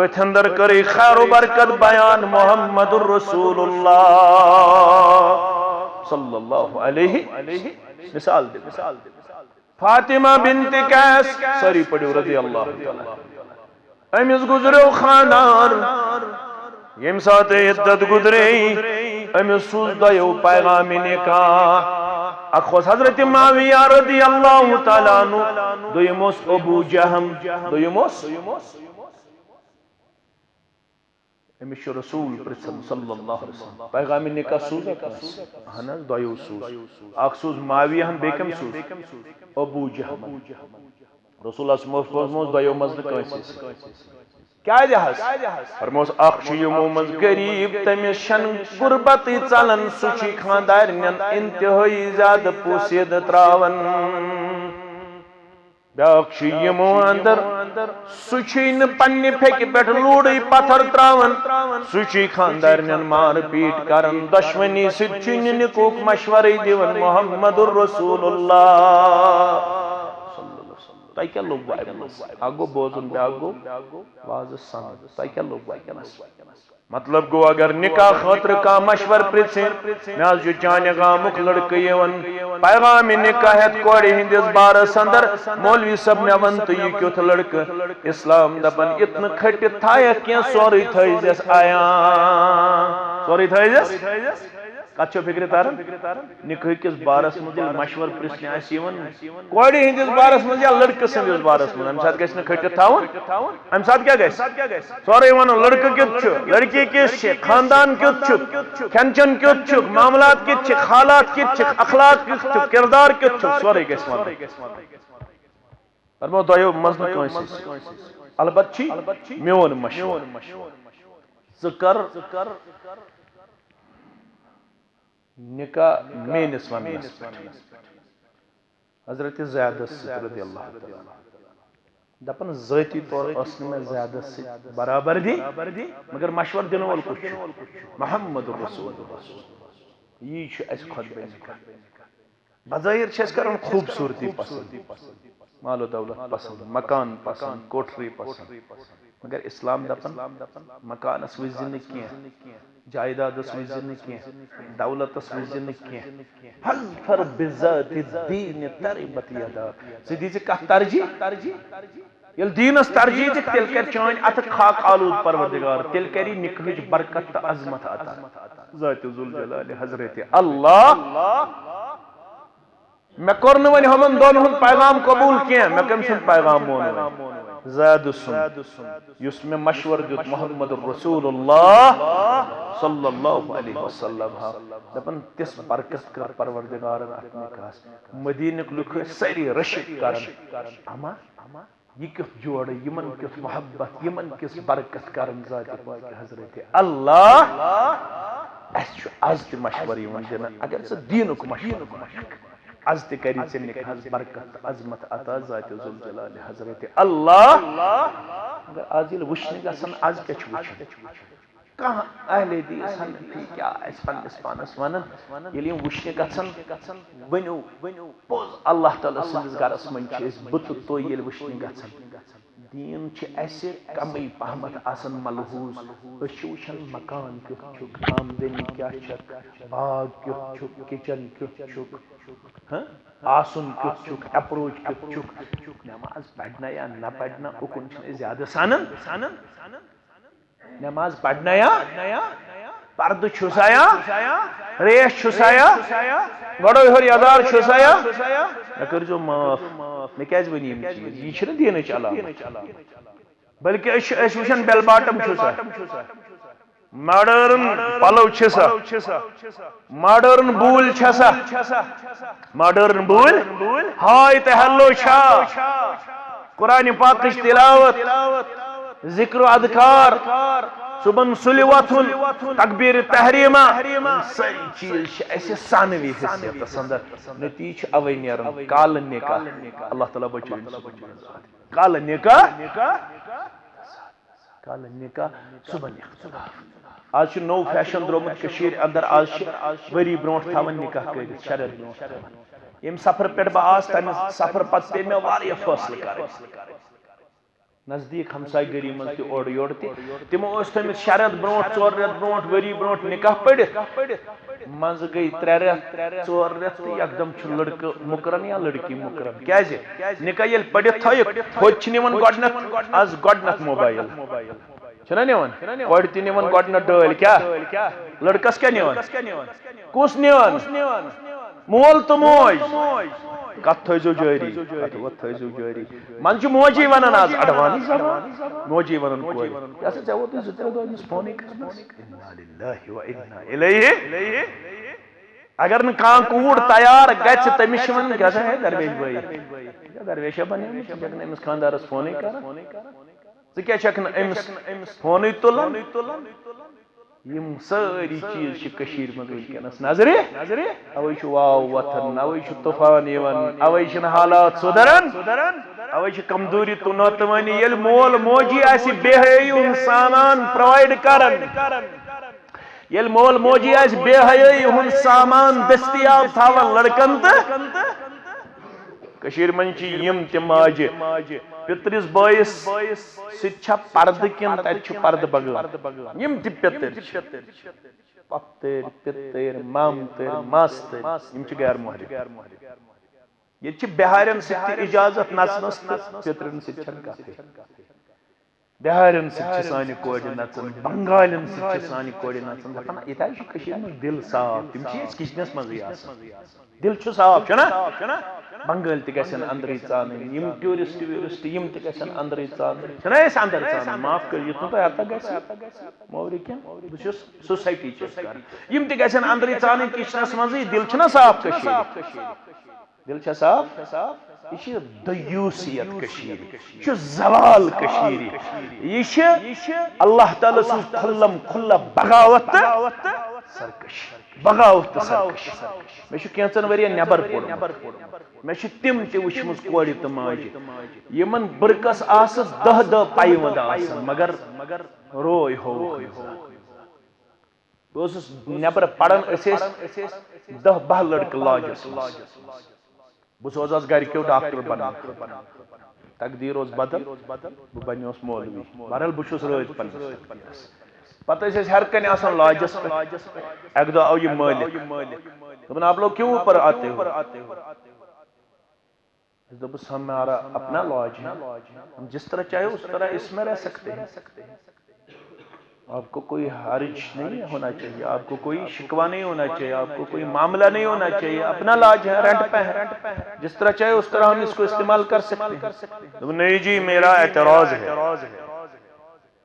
أتھۍ اندر کٔرٕے خیر و برکت بیان محمد رسول اللہ صلی اللہ علیہ مثال دے فاطمہ بنت قیس ساری پڑھو رضی اللہ تعالی امس گزریو خاندار یم سات عدت گزرے امس سوز دیو پیغام نکاح اکھ اوس حضرت معاویہ رضی اللہ تعالی عنہ دویم اوس ابو جہم دویم اوس امس چھُ رسول پرژھان صلی اللہ علیہ وسلم پیغام نکاح سوز اہن حظ دۄیو سوز اکھ سوز معاویہ ہن بیٚیہِ کٔمۍ سوز ابو جہم رسول اللہ سوزموس دۄیو منٛز نہٕ کٲنٛسہِ کیٛازِ حظ فرموس اکھ چھُ یِمو منٛز غریٖب تٔمِس چھنہٕ غُربتٕے ژلان سُہ چھُ خاندارنٮ۪ن انتہٲیی زیادٕ پوٗسیٖدٕ تراوان بیٛاکھ چھُ یِمو اندر سُہ چھُے نہٕ پننہِ پھیکہِ پٮ۪ٹھ لوٗڑٕے پتھر تراوان سُہ چھُے خاندارنٮ۪ن مار پیٖٹ کران دۄشوٕنی سۭتۍ چھُ نِکُک مشورے دِوان محمد رسول اللہ تۄہہِ کیٛاہ لوٚگ وَننَس اکھ گوٚو بوزُن بیٛاکھ گوٚو واضح سمجھ تۄہہِ کیٛاہ لوٚگ وَننَس مطلب گوٚو اگر نکاح خٲطرٕ کانٛہہ مشور پرژھِ مےٚ حظ چھُ چانہِ گامُک لڑکہٕ یِوان پیغامِ نکاح ہٮ۪تھ کورِ ہٕنٛدِس بارس اندر مولوی صٲب مےٚ وَن تہٕ یہِ کیُتھ لڑکہٕ اسلام دپان یِتھ نہٕ کھٔٹِتھ تھایکھ کینٛہہ سورُے تھٲیزٮ۪س عیان سورُے تھٲیزٮ۪س کتھ چھو فکرِ تران نکاح کِس بارس منٛز ییٚلہِ مشور پرژھنہِ آسہِ یِوان کورِ ہٕنٛدِس بارس منٛز یا لڑکہٕ سٕنٛدِس بارس منٛز امہِ ساتہٕ گژھِ نہٕ کھٔٹِتھ تھاوُن امہِ ساتہٕ کیٛاہ گژھِ سورُے ونُن لڑکہٕ کیُتھ چھُ لڑکی کِژھ چھِ خاندان کیُتھ چھُکھ کھٮ۪ن چٮ۪ن کیُتھ چھُکھ معاملات کِتھ چھِکھ حالات کِتھ چھِکھ اخلاق کیُتھ چھُکھ کردار کیُتھ چھُکھ سورُے گژھِ ونُن فرمو دۄیو منٛز نہٕ کٲنٛسہِ البتہٕ چھُے میون مشورٕ ژٕ کر نکاح میٲنِس وننس پٮ۪ٹھ حضرت زیادس رضی اللہ تعالیٰ دپن ذاتی طور اس میں زیادہ سے برابردی مگر مشور دن وول کچھ محمد رسول اللہ یہ اس خطبہ نکاح بظاہر چھس کرن خوبصورتی پسند مال و دولت پسند مکان پسند کوٹری پسند مگر اسلام دپن مکان اس وزن کی جائیداد اس وزن کی دولت اس وزن کی فلفر بذات الدین تربت یدا سیدھی سے کہ ترجیح یل دینس ترجیح دی تیل کر چان ات خاک آلود پروردگار تیل کری نکلج برکت عظمت عطا ذات ذوالجلال حضرت اللہ میں کرن ون ہمن دون ہن پیغام قبول کیا میں کم سن پیغام مون زاد سن یس میں مشور دیت محمد رسول اللہ صلی اللہ علیہ وسلم دپن تس برکت کر پروردگارن ات نکاس مدینک لکھ ساری رشک کرن اما یہ کس جوڑ یمن کس محبت یمن کس برکت کرن ذات پاک حضرت اللہ اس چھ از تہ مشور یمن دین اگر سے دینک مشور از تہ کری ژے نکاحس برکت عظمت عطا ذات ذوالجلال حضرت اللہ مگر آج یل وچھن گژھن از کیا چھ وچھن کہاں اہل حدیث حنفی کیا اس پنس پانس ونن یل یم وچھن گژھن ونیو پوز اللہ تعالی سندس گرس من چھ اس بت تو یل وچھن گژھن دین چھ ایسے کمی پہمت آسن ملحوظ اس چھ وچھن مکان کیُتھ چھُکھ آمدنی کیا چھکھ باغ کیُتھ چھُکھ کچن کیُتھ چھُکھ آسن کیُتھ چھُکھ اپروچ کیُتھ چھُکھ نماز پڑھنا یا نہ پڑھنا اکن چھن زیادہ سانن نماز پڑھنا یا پردہ چھسایا ریش چھسایا گڑو ہر یادار چھسایا مے کرزو معاف مے کیاز ونی یم چیز یہ چھن دینچ علامت بلکہ اس وچھن بیل باٹم چھسا ماڈرن پلو چھسا ماڈرن بول چھسا ماڈرن بول ہائے تے ہلو چھا قرآن پاک کی تلاوت ذکر و اذکار صبح سلی وتھن تکبیر تحریمہ ساری چیز ایسے ثانوی حیثیت سندر نتیج اوے نیرن کال نکاح اللہ تعالیٰ بچائیں کال نکاح صبح اختلاف آج نو فیشن درومت کشیر اندر آج وری برونٹ تھاون نکاح کردت شرط برونٹ یم سفر پہ بہ آس تمہ سفر پتہ پہ مے واریاہ فاصلہ کرن نزدیک ہمسائے گری من تہ اور یور تمو اس تمس شرط برونٹ 4 رت برونٹ وری برونٹ نکاح پڑھت مز گئی 3 رت 4 رت تہ یکدم چھ لڑکہ مقرن یا لڑکی مقرن کیازِ نکاح یل پڑھت تھایک ہوت چھ نون گڈنک از گڈنک موبائل چھنا نیون گڈ تہ نیون گڈنک ڈال کیا لڑکس کیا نیون کس نیون مول تو موج کت تھزو جاری کت وت تھزو جاری من چھ موجی ونان آز اڈوانی زبان موجی ونان کوئی کیسے چاہو تو زتر دو اس فون کرنا انا للہ و انا الیہ اگر نہ کان کوڑ تیار گچ تمش ون کیسے ہے درویش بھائی درویش بنے جگن امس خاندارس فون کرن ز کیا چکن امس فون تلن یم ساری چیز چھ کشیر من ونکس نظرے اوے چھ واو وطن اوے چھ طوفان یوان اوے چھ حالات سدرن اوے چھ کمزوری تو نوتوانی یل مول موجی اسی بے حیائی ہن سامان پرووائڈ کرن یل مول موجی اسی بے حیائی ہن سامان دستیاب تھاون لڑکن تہ کشیر من چھ یم تہ ماجہ پترس بائس سچھا پرد کن تت پرد بغیر یم تہ پتر پتر پتر مامتر ماستر یم چھ غیر محرم یہ چھ بہارن ست اجازت نچنس تہ پترن ست چھن کتھ بہارن ست سانہ کوڑ نچن بنگالن ست سانہ کوڑ نچن دپان یہ چھ کشیر من دل صاف تم چھ اس کچنس مزے آسان دل چھ صاف چھنا بنگال تہ گژھن اندرے ژانن یم ٹورسٹ ویورسٹ یم تہ گژھن اندرے ژانن چھنا اس اندر ژانن معاف کر یتھ تو اتا گژھِ مورِ کین بہ چھس سوسائٹی چس کر یم تہ گژھن اندرے ژانن کچنس مزے دل چھنا صاف کشیر دل چھ صاف یہ چھ دیوسیت کشیر چھ زوال کشیر یہ چھ اللہ تعالی سن کھلم کھلا بغاوت سرکش بغاوت تہٕ سرکش مےٚ چھُ کینٛژن ؤرین نٮ۪بر پوٚرمُت مےٚ چھِ تِم تہِ وٕچھمٕژ کورِ تہٕ ماجہِ یِمن برکس آسہٕ دہ پیوند آسان مگر روے ہووُکھ نہٕ زانٛہہ بہٕ اوسُس نٮ۪بر پران أسۍ ٲسۍ 10-12 لڑکہٕ لاجس منٛز بہٕ سوزہس گرِکیو ڈاکٹر بننہٕ خٲطرٕ تقدیٖر اوس بدل بہٕ بنیوس مولوی بہرحال بہٕ چھُس رٲضۍ پننِس پتہٕ ٲسۍ أسۍ ہر کنہِ آسان لاجس پٮ۪ٹھ اکہِ دۄہ آو یہِ مٲلِک دوٚپُن آپ لوگ کیوں اوپر آتے ہو اَسہِ دوٚپُس ہمارا اپنا لاج ہے ہم جس طرح چاہے اس طرح اس میں رہ سکتے ہیں آپ کو کوئی حرج نہیں ہونا چاہیے آپ کو کوئی شکوہ نہیں ہونا چاہیے آپ کو کوئی معاملہ نہیں ہونا چاہیے اپنا لاج ہے رینٹ پہ ہے جس طرح چاہے اس طرح ہم اس کو استعمال کر سکتے ہیں نہیں جی میرا اعتراض ہے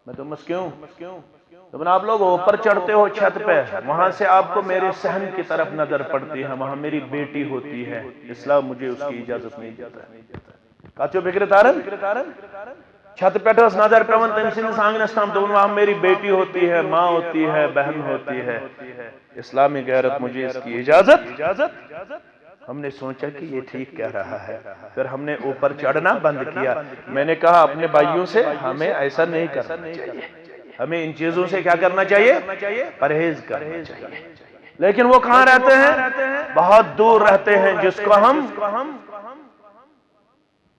میں تو کیوں آپ لوگ اوپر چڑھتے ہو چھت پہ وہاں سے آپ کو میرے صحن کی طرف نظر پڑتی ہے وہاں میری بیٹی ہوتی ہے اسلام مجھے اس کی اجازت نہیں دیتا کاتیو فکر تارن چھت پہ نظر پیون تم سندس آنگنس تام دون وہاں میری بیٹی ہوتی ہے ماں ہوتی ہے بہن ہوتی ہے اسلامی غیرت مجھے اس کی اجازت ہم نے سوچا کہ یہ ٹھیک کہہ رہا ہے پھر ہم نے اوپر چڑھنا بند کیا میں نے کہا اپنے بھائیوں سے ہمیں ایسا نہیں کرنا چاہیے ہمیں ان چیزوں سے کیا کرنا چاہیے پرہیز کرنا چاہیے لیکن وہ کہاں رہتے ہیں بہت دور رہتے ہیں جس کو ہم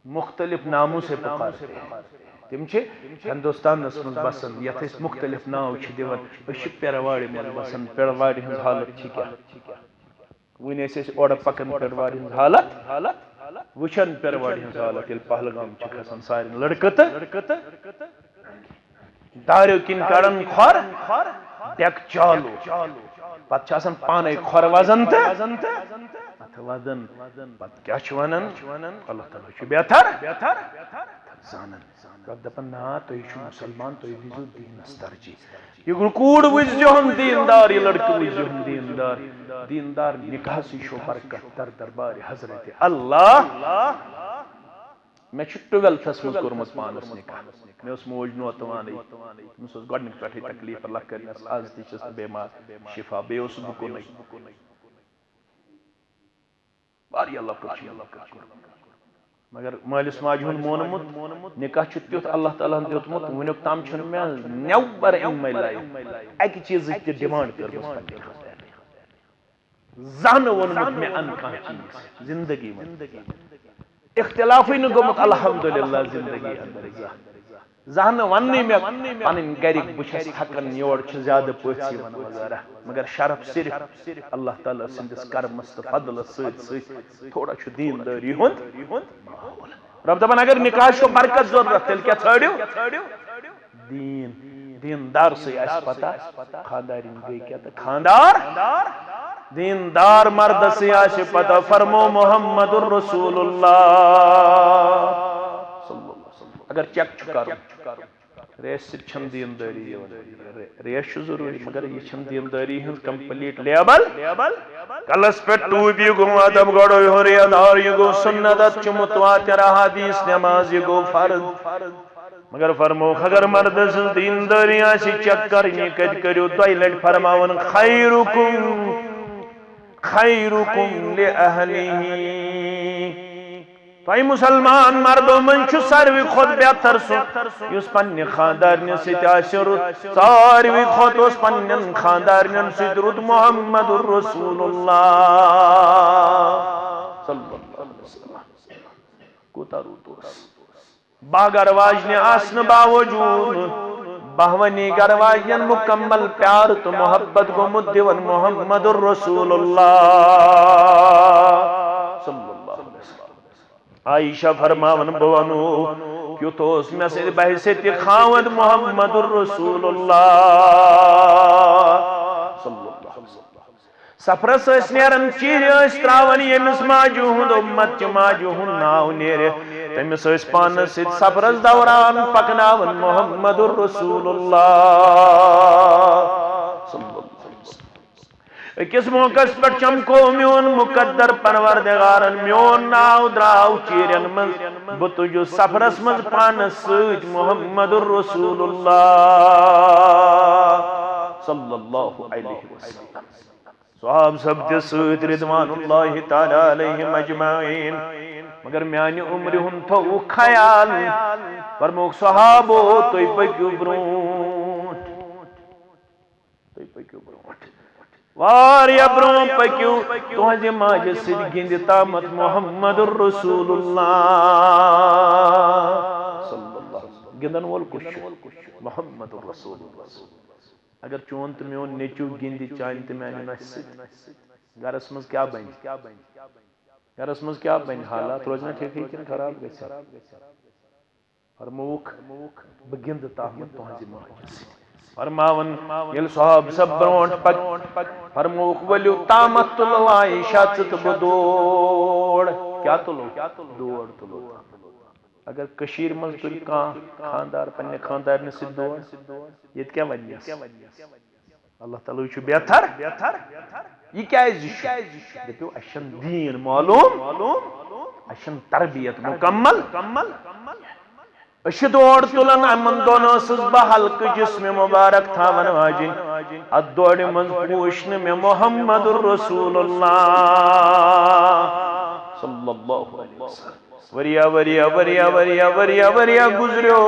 مختلف ناموں سے پکارتے ہیں تم چھِ ہندوستانس مز بسان یتھ أسۍ مختلف ناو چھِ دِوان أسۍ چھِ پیرواڑِ منٛز بسان پیرواڑِ ہٕنٛز حالت چھِ کیٛاہ وٕنۍ ٲسۍ أسۍ اورٕ پکان پیرواڑِ ہٕنٛز حالت وٕچھان پیرواڑِ ہٕنٛز حالت ییٚلہِ پہلگام چھِ کھسان سارنٕے لڑکہٕ تہٕ داریو کِنۍ کڑان کھۄر ڈیک چالو پتہٕ چھِ آسان پانے کھۄر وزن تہٕ وزن پتہٕ کیٛاہ چھِ ونان اللہ تعالیٰ چھُ بہتر زانن رب دپان نا تُہۍ چھِو مُسلمان تُہۍ دیٖزیو دیٖنس ترجیح یہ کوٗر وٕچھزِہون دیٖندار یہ لڑکہٕ وٕچھزِہون دیٖندار نکاحسٕے چھو برکت در دربار حضرت اللہ مےٚ چھُ 12تھس منٛز کوٚرمُت پانس نکاح مےٚ اوس موج نوتوانٕے تٔمِس اوس گۄڈنِکہِ پٮ۪ٹھٕے تکلیٖف لۄکٕٹنس آز تہِ چھس نہٕ بیمار شفا بیٚیہِ اوسُس بہٕ کُنُے واریاہ لۄکُٹ چھُ مگر مٲلِس ماجہِ ہُنٛد مونمُت نکاح چھُ تیُتھ اللہ تعالیٰ ہن دیُتمُت وٕنیُک تام چھُنہٕ مےٚ نٮ۪بر اَمہِ لایق اکہِ چیٖزٕچ تہِ ڈِمانڈ کٔرمٕژ پننہِ خٲطرٕ زانٛہہ نہٕ ووٚنمُت مےٚ اَن کانٛہہ چیٖز زندگی منٛز اختلافٕے نہٕ گوٚمُت الحمدللہ زندگی اندر زانٛہہ نہٕ وننٕے مےٚ پنٕنۍ گرِکۍ بہٕ چھس تھکان یور چھِ زیادٕ پٔژھۍ یِوان وغیرہ مگر شرف صرف اللہ تعالیٰ سٕنٛدِس کرمس تہٕ فضلس سۭتۍ سۭتۍ تھوڑا چھُ دیٖندٲری ہُنٛد رب دپان اگر نکاح چھو برکت ضرورت تیٚلہِ کیٛاہ ژھٲنٛڈِو دیٖندارسٕے آسہِ پتہ خاندارِنۍ گٔے کیٛاہ تہٕ خاندار دیندار مردسٕے آسہِ پتہ فرمو محمد الرسول اللہ اگر چیک چھُ کرُن ریس سۭتۍ چھنہٕ دیندٲری یِوان ریس چھُ ضروٗری مگر یہِ چھنہٕ دیندٲری ہٕنٛز کمپلیٖٹ لیبل کلس پٮ۪ٹھ ٹوٗپۍ یہِ گوٚو ادب گۄڈٕ ہیوٚر یدار یہِ گوٚو سُنت اتھ چھُ متواتر احادیث نٮ۪ماز یہِ گوٚو فرض مگر فرموکھ اگر مردٕ سٕنٛز دیندٲری آسہِ چیک کرٕنۍ یہِ کتہِ کٔرِو 2 لٹہِ فرماوان خیرکم لأہلہ تۄہہِ مسلمان مردو منٛز چھُ ساروٕے کھۄتہٕ بہتر سُہ یُس پننہِ خاندارنہِ سۭتۍ آسہِ رُت ساروٕے کھۄتہٕ اوس پننٮ۪ن خاندارنٮ۪ن سۭتۍ رُت محمد الرسول اللہ کوٗتاہ رُت اوس 12 گھر واجنہِ آسنہٕ باوجوٗد 12 گھر واجنٮ۪ن مکمل پیار تہٕ محبت گوٚمُت دِوان محمد الرسول اللہ عائشہ فرماون بہٕ ونو کیُتھ اوس مےٚ سۭتۍ بحثیت خاوند محمد الرسول اللہ سفرس ٲسۍ نیران چیٖرِ ٲسۍ تراوان ییٚمِس ماجہِ ہُنٛد اُمت چہِ ماجہِ ہُنٛد ناو نیرِ تٔمِس ٲسۍ پانس سۭتۍ سفرس دوران پکناوان محمد الرسول اللہ أکِس موقعس پٮ۪ٹھ چمکو میون مقدر پروردگارن میون ناو درٛاو چیٖرٮ۪ن منٛز بہٕ تُجُس سفرس منٛز پانس سۭتۍ محمد الرسول اللہ صلی اللہ علیہ وسلم صحاب سب دسوت رضوان اللہ تعالی علیہم اجمعین مگر میانی عمر ہن تھو خیال فرموک صحابو توی پکیو برونٹ واریا برون پکیو تہنزِ ماجہ سۭتۍ گِنٛدِ تامت محمد الرسول اللہ صلی اللہ علیہ وسلم گِنٛدن وول کُس چھُ محمد الرسول اللہ اگر چون تو میون نیچو گِنٛدِ چانہِ تہٕ میانہِ نۄسہِ سۭتۍ گرس منٛز کیٛاہ بنہِ گرس منٛز کیٛاہ بنہِ حالات روزنا ٹھیٖکھٕے کِنہٕ خراب گژھِ فرمووُکھ بہٕ گِنٛدٕ تامت تُہنزِ ماجہِ سۭتۍ فرماون ییٚلہِ صحاب سب برونٛٹھ پکہِ فرمووُکھ ؤلِو تامت تُلو عائشہ ژٕ تہٕ بہٕ دور کیٛاہ تُلو دور تُلو اگر کشیر منٛز تُلہِ کانٛہہ خاندار پننہِ خاندارنہِ سۭتۍ دور ییٚتہِ کیٛاہ ونٮ۪س اللہ تعالیٰ چھُ بہتر یہ کیٛازِ چھُ دٔپِو اَسہِ چھُنہٕ دیٖن معلوٗم اَسہِ چھُنہٕ تربیت مُکمل أسۍ چھِ دور تُلان یِمن دۄن ٲسٕس بہٕ ہلکہٕ جسمِ مُبارک تھاون واجِنۍ اتھ دورِ منٛز پوٗچھ نہٕ مےٚ محمد الرسول اللہ صلی اللہ علیہ وسلم وریا گزریو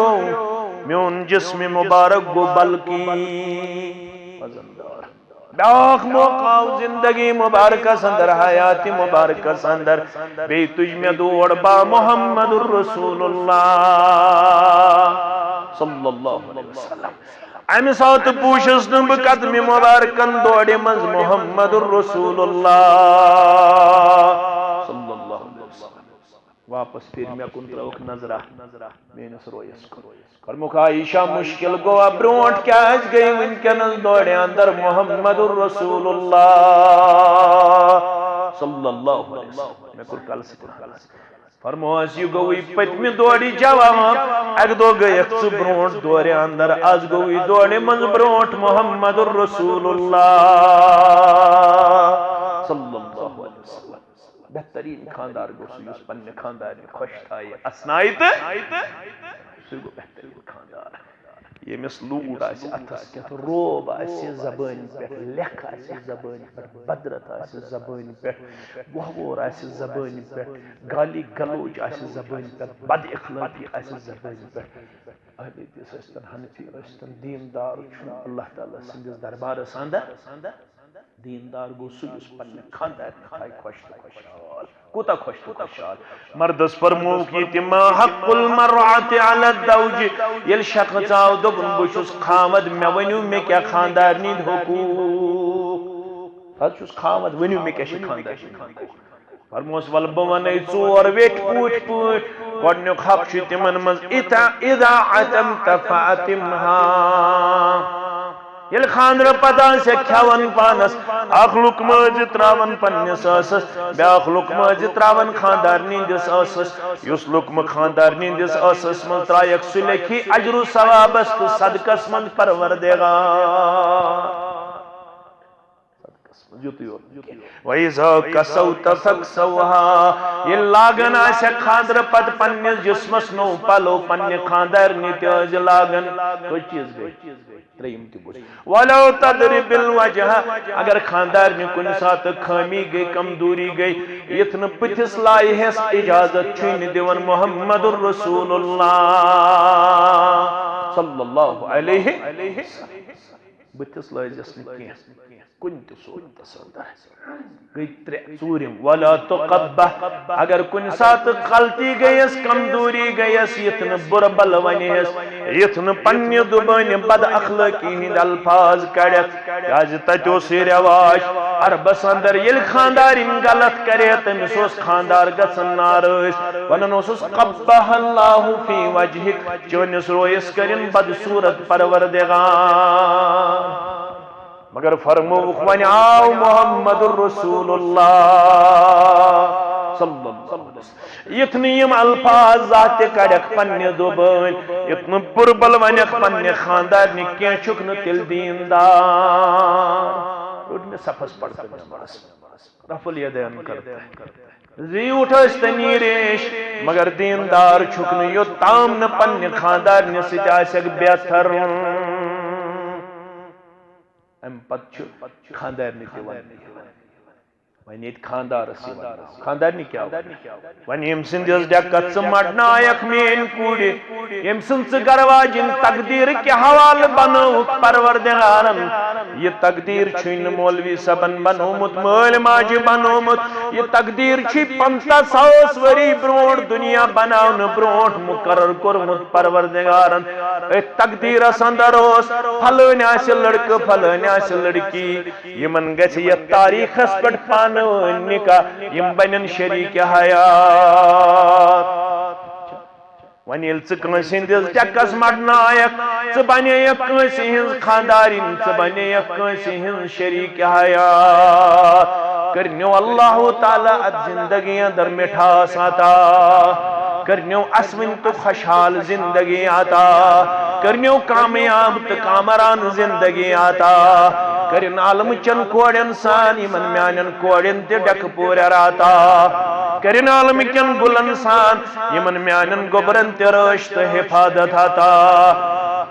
میون جسم مبارک گو بلکی بیاکھ موقع آو زندگی مبارکس اندر حیات مبارکس اندر بیٚیہِ تُج مےٚ دور با محمد الرسول اللہ صلی اللہ علیہ وسلم امہِ ساتہٕ پوٗچھُس نہٕ بہٕ قدمِ مبارکن دورِ منٛز محمد الرسول اللہ صلی اللہ علیہ وسلم واپس پھر مےٚ کُن ترٲوکھ نظرہ میٲنِس رویس کُن فرموکھ عائشہ مشکل گوٚوا برونٛٹھ کیٛازِ گٔے وٕنکٮ۪نس دورِ اندر محمد الرسول اللہ صلی اللہ علیہ وسلم مےٚ کوٚر کلہٕ سۭتۍ فرموہس یہِ گوٚوُے پٔتمہِ دورِ جواب اکہِ دۄہ گٔیکھ ژٕ برونٛٹھ دورِ اندر آز گوٚوُے دورِ منٛز برونٛٹھ محمد الرسول اللہ صلی اللہ علیہ وسلم بہترین خاندار گوٚو سُہ یُس پننہِ خاندارنہِ خۄش تھایہِ اسنایہِ تہٕ سُہ گوٚو بہترین خاندار ییٚمِس لوٗر آسہِ اتھس کیٚنٛہہ روب آسہِ زبٲنۍ پٮ۪ٹھ لیکھ آسہِ زبٲنۍ پٮ۪ٹھ بدرت آسہِ زبٲنۍ پٮ۪ٹھ وۄہوور آسہِ زبٲنۍ پٮ۪ٹھ گالی گلوچ آسہِ زبٲنۍ پٮ۪ٹھ بد اخلٲقی آسہِ زبٲنۍ پٮ۪ٹھ اہل حدیث ٲسۍتن حنفی ٲسۍتن دیندار چھُنہٕ اللہ تعالیٰ سٕنٛدِس دربارس اندر دیندار گوٚو سُہ یُس پننہِ خاندارنہِ تھایہِ خۄش تہٕ خۄشحال کوٗتاہ خۄش تہٕ خۄشحال مردس فرمووُکھ ییٚتہِ ما حق المرأة علی الزوج ییٚلہِ شخص آو دوٚپُن بہٕ چھُس خاوند مےٚ ؤنِو مےٚ کیٛاہ خاندارنہِ ہٕنٛدۍ حقوٗق بہٕ چھُس خاوند ؤنِو مےٚ کیٛاہ چھِ خاندارنہِ ہٕنٛدۍ حقوٗق فرموس ولہٕ بہٕ ونے ژور ویٹھۍ پوٗٹھۍ پٲٹھۍ گۄڈنیُک حق چھُ تِمن منٛز اذا عتمت فاطمها ییٚلہِ خاندرٕ پتہٕ آسٮ۪کھ کھٮ۪وان پانس اکھ لُقمہٕ ٲسۍ تراوان پننِس ٲسس بیاکھ لُقمہٕ ٲسۍ تراوان خاندارنہِ ہٕنٛدِس ٲسس یُس لُقمہٕ خاندارنہِ ہٕنٛدِس ٲسس منٛز ترایکھ سُہ لیکھی اجر و ثوابس تہٕ صدقس منٛز پروردگار وَإِذَا كَسَوْتَ فَاكْسَوْهَا ییٚلہِ لاگان آسٮ۪کھ خاندرٕ پتہٕ پننِس جسمس نوٚو پلو پننہِ خاندارنہِ تہِ ٲسۍ لاگان کٔژ چیٖز گٔے ترٛیٚیِم تہِ بوٗز وَلَوْ تَضْرِبِ الْوَجْهَ اگر خاندارنہِ کُنہِ ساتہٕ خٲمی گٔے کمزوری گٔے یِتھ نہٕ پٔتھِس لایہَس اِجازت چھُے نہٕ دِوان محمد الرسول اللہ صلی اللہ علیہ وسلم بٔتھِس لٲزِس نہٕ کینٛہہ کُنہِ تہِ صوٗرتس اندر گٔے ترٛےٚ ژوٗرِم وَلا تُقَبَّح اگر کُنہِ ساتہٕ غلطی گٔیَس کمزوری گٔیَس یِتھ نہٕ بُرٕ بل وَنیٚیَس یِتھ نہٕ پننہِ دُبٲنہِ بد اخلٲقی ہٕنٛدۍ الفاظ کڑٮ۪تھ کیٛازِ تتہِ اوس یہِ رٮ۪واج عربس اندر ییٚلہِ خاندارِنۍ غلط کرے تٔمِس اوس خاندار گژھان ناراض ونان اوسُس قبح اللہ فی وجہک چٲنِس رویس کٔرِنۍ بدصوٗرت پروردگار مگر فرمووُکھ وۄنۍ آو محمد الرسول اللہ صلی اللہ علیہ وسلم یِتھ نہٕ یِم الفاظ زانٛہہ تہِ کڑٮ۪کھ پننہِ دُبٲنۍ یِتھ نہٕ بُربل ونٮ۪کھ پننہِ خاندارنہِ کینٛہہ چھُکھ نہٕ تیٚلہِ دیندار روٚٹ مےٚ صفس پڑھ رفع الیدین کرتا زیوٗٹھ ٲسۍ تنی ریش مگر دیندار چھُکھ نہٕ یوٚتام نہٕ پننہِ خاندارنہِ سۭتۍ آسٮ۪کھ بہتر ام پت خاندارنی تہ ون یہ خاندارس خاندارنی کیا ون یم سندس ڈکت مٹنائک مین کوڑ یم سن گر واجن تقدیر کے حوالہ بنو پروردگارن یہ تقدیر چھن مولوی صبن بنومت مول ماج بنومت یہ تقدیر چھ 50,000 وری برونٹ دنیا بناون برونٹ مقرر کورمت پروردگارن تقدیر اندر اس پھلن آس لڑکہ پھلن آس لڑکی یمن گژھِ یہ تاریخس پہ پان نکاح یم بنن شریک حیات ون یل ژٕ ہندس ڈکس مٹنائک ژٕ بنیک کٲنٛسہِ ہٕنٛز خاندارین ژٕ بنیک کٲنٛسہِ ہٕنٛز شریک حیات کرنیو اللہ تعالی ات زندگی اندر مٹھاس عطا کرنیو اسون تو خوشحال زندگی عطا کرنیو کامیاب تو کامران زندگی عطا کرن عالم چن کوڑن سان یمن میانن کوڑن تہ ڈک پور عطا کرن عالم چن گلن سان یمن میانن گوبرن تہ رٲچھ تہ حفاظت عطا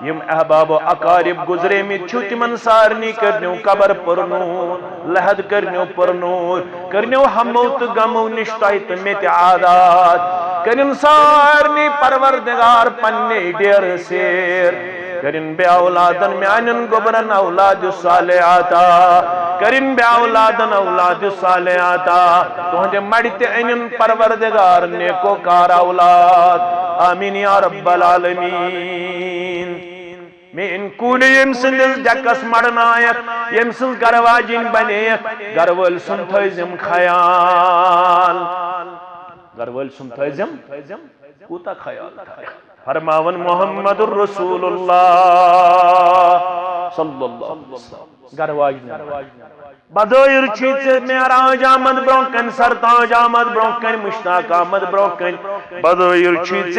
یم احباب و اقارب گزرے میں چھو تمن سارنی کرنیو قبر پرنور لحد کرنیو پرنور کرنیو ہمو تو غمو نشتائی تمیت عادات کرن سارنی پروردگار پنے ڈیر سیر کرن بے اولادن میانن گبرن اولاد صالحاتا کرن بے اولادن اولاد صالحاتا تہندے مڑتے انن پروردگار نیکو کار اولاد آمین یا رب العالمین میں ان کوڑ یم سندس ڈکس مڑنائک یم سن گر واجن بنیک گر ول سن تھزم خیال گر ول سن تھزم کوتا خیال فرماون محمد الرسول اللہ صلی اللہ علیہ وسلم گر واجن بدویر چیز معراج آمد برونکن سرتاج آمد برونکن مشتاق آمد برونکن بدویر چیز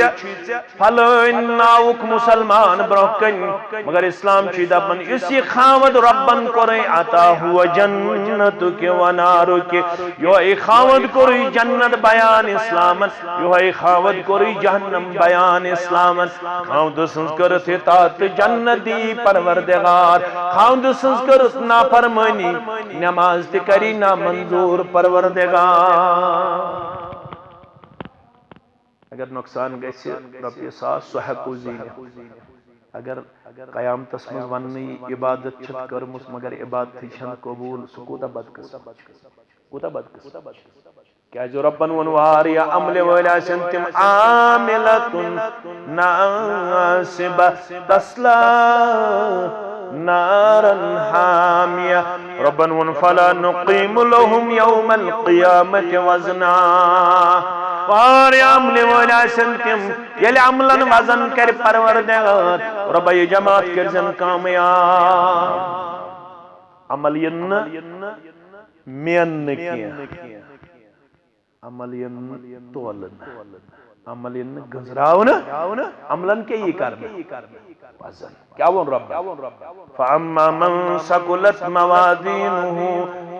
پھلوین ناوک مسلمان برونکن مگر اسلام چیز اپن اسی خاود ربن کرے عطا ہوا جنت کے ونارو کے یو ای خاود کرے جنت بیان اسلامت یو ای خاود کرے جہنم بیان اسلامت خاود سنسکر تھے تات جنت دی پروردگار خاود سنسکر نافرمانی نماز تکری نا منظور پروردگار اگر نقصان گیسی رب ساس سحقو زینہ اگر قیام تسمز وننی عبادت چھت کرمس مگر عبادت چھت قبول سکوتا بدقسم کیا جو ربن ونوار یا عمل ولا سنتم عاملتن ناسبہ تسلا نارا حامیہ ربن ون فلا نقیم لهم یوم القیامت وزنا وار عمل ولا سنتم یل عملن وزن کر پروردگار رب یہ جماعت کرزن کامیاب عمل ین مین کیا عمل ین تولن عمل ین گزراؤن عملن کے یہ کرنا وزن کیا ون رب فاما من ثقلت موازینہ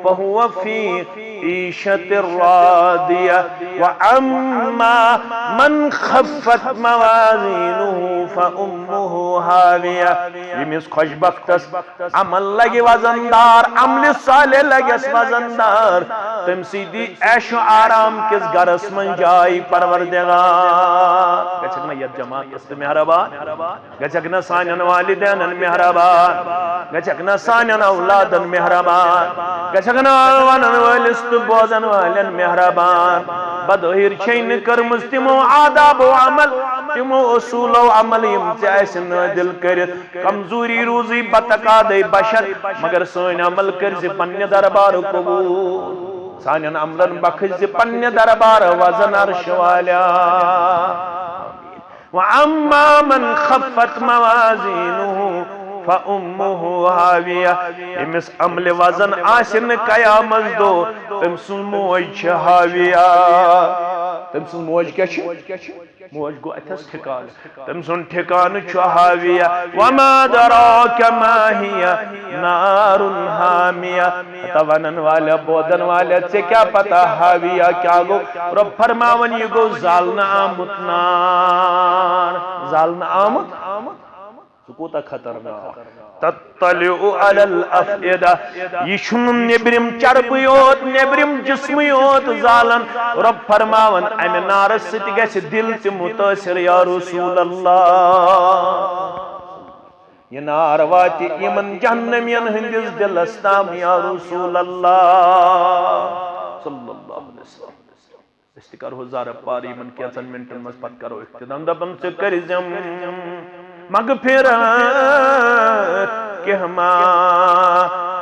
فهو في عيشة راضية وأما من خفت موازينه فأمه هاوية يمس خوش بختس عمل لگی وزندار عمل صالح لگس وزندار تم سیدھی عیش و آرام کس گرس من جائی پروردگار گچھکنا یہ جماعت است مہربان گچھکنا سانن والدین مہربان گچھکنا سانن اولادن مہربان گچھکنا ونن والست بوزن والن مہربان بدہیر چھین کرمز تمو آداب و عمل تمو اصول و عمل یم ایسن دل کرت کمزوری روزی بتقاد بشر مگر سوین عمل کرز پنی دربار قبول سانین عملن بخز پنی دربار وزن عرش والا وَأَمَّا مَنْ خَفَّتْ مَوَازِينُهُ فَأُمُّهُ هَاوِيَةٌ امس عمل وزن آسن قیامت دو تم سن موج ہاویہ تم سن موج کیا چھ موج گو اتھس ٹھکان تم سن ٹھکان چھ ہاویہ وَمَا دَرَاكَ مَا هِيَ نَارٌ حَامِيَةٌ تونن والا بودن والا سے کیا پتا ہاویہ کیا گو رب فرماون یہ گو زالنا آمت نار زالنا آمت کوتا خطرناک تطلع علی الافئدہ یہ چھن نبرم چرب یوت نبرم جسم یوت زالن رب فرماون امہ نار ست گژھِ دل تہ متاثر یا رسول اللہ یہ نار واتہ یمن جہنمین ہندس دلس تام یا رسول اللہ صلی اللہ علیہ وسلم اس تہ کرو زارہ پار یمن کینژن منٹن مز پتہ کرو اختتام دپن ژٕ کٔرزٮ۪م مغفرت کہ ما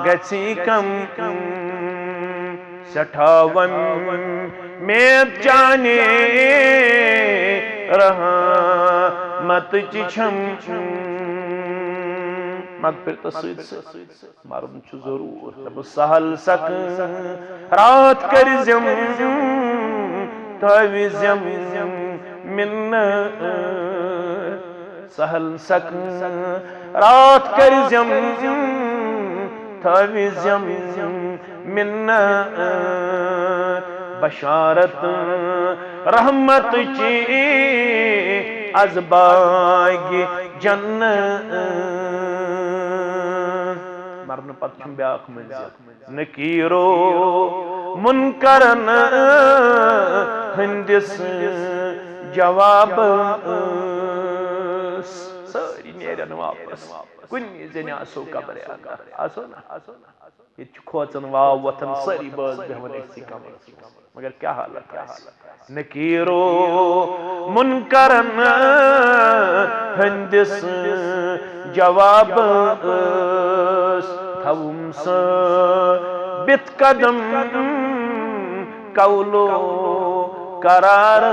گژھی کم سٹھاون میں چانے رحمت چھم مغفرت سۭتۍ مرن چھُ ضروٗر دپُس سہل سک رات کٔرزٮ۪م تھٲوزٮ۪م مِنت سہل سک رات کٔرزٮ۪م تھٲوزٮ۪م مِنت بشارت رحمت چی از باغ جنت مرن پتہ چھُم بیاکھ منزل نکیرو منکرن ہندس جواب ساری نیرن واپس کنی زنی آسو قبر اندر آسو نا یہ کھوچن واو وطن ساری باز بہون ایسی کمر مگر کیا حالت ہے نکیرو منکرن ہندس جواب تھوم ثابت قدم قولو قرار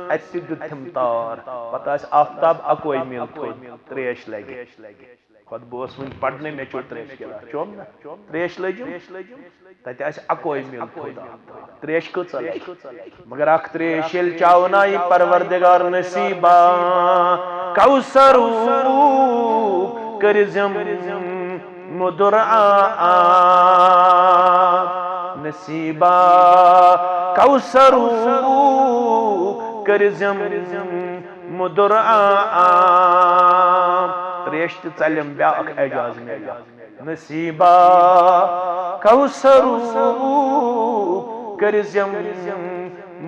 اتہ دتم تار پتہ آفتاب اکوئی میل تھوٚد تریش لگہِ خود بہٕ اوسُس وٕنہِ پرنہِ مےٚ چوٚڑ تریش گِلاس چوٚم نا تریش لٔجِم تتہِ آسہِ اکوئی میل تھوٚد تریش کۭژاہ لگہِ مگر اکھ تریش ییٚلہِ چاونایہِ پروردگار نصیبا کوثرُک کٔرزٮ۪م مُدُر آب نصیبا کوثرُک کٔرزٮ۪م مُدُر آب تریش تہ ژلیم بیاکھ اعجاز میلہ نصیبا کوثرُک کٔرزٮ۪م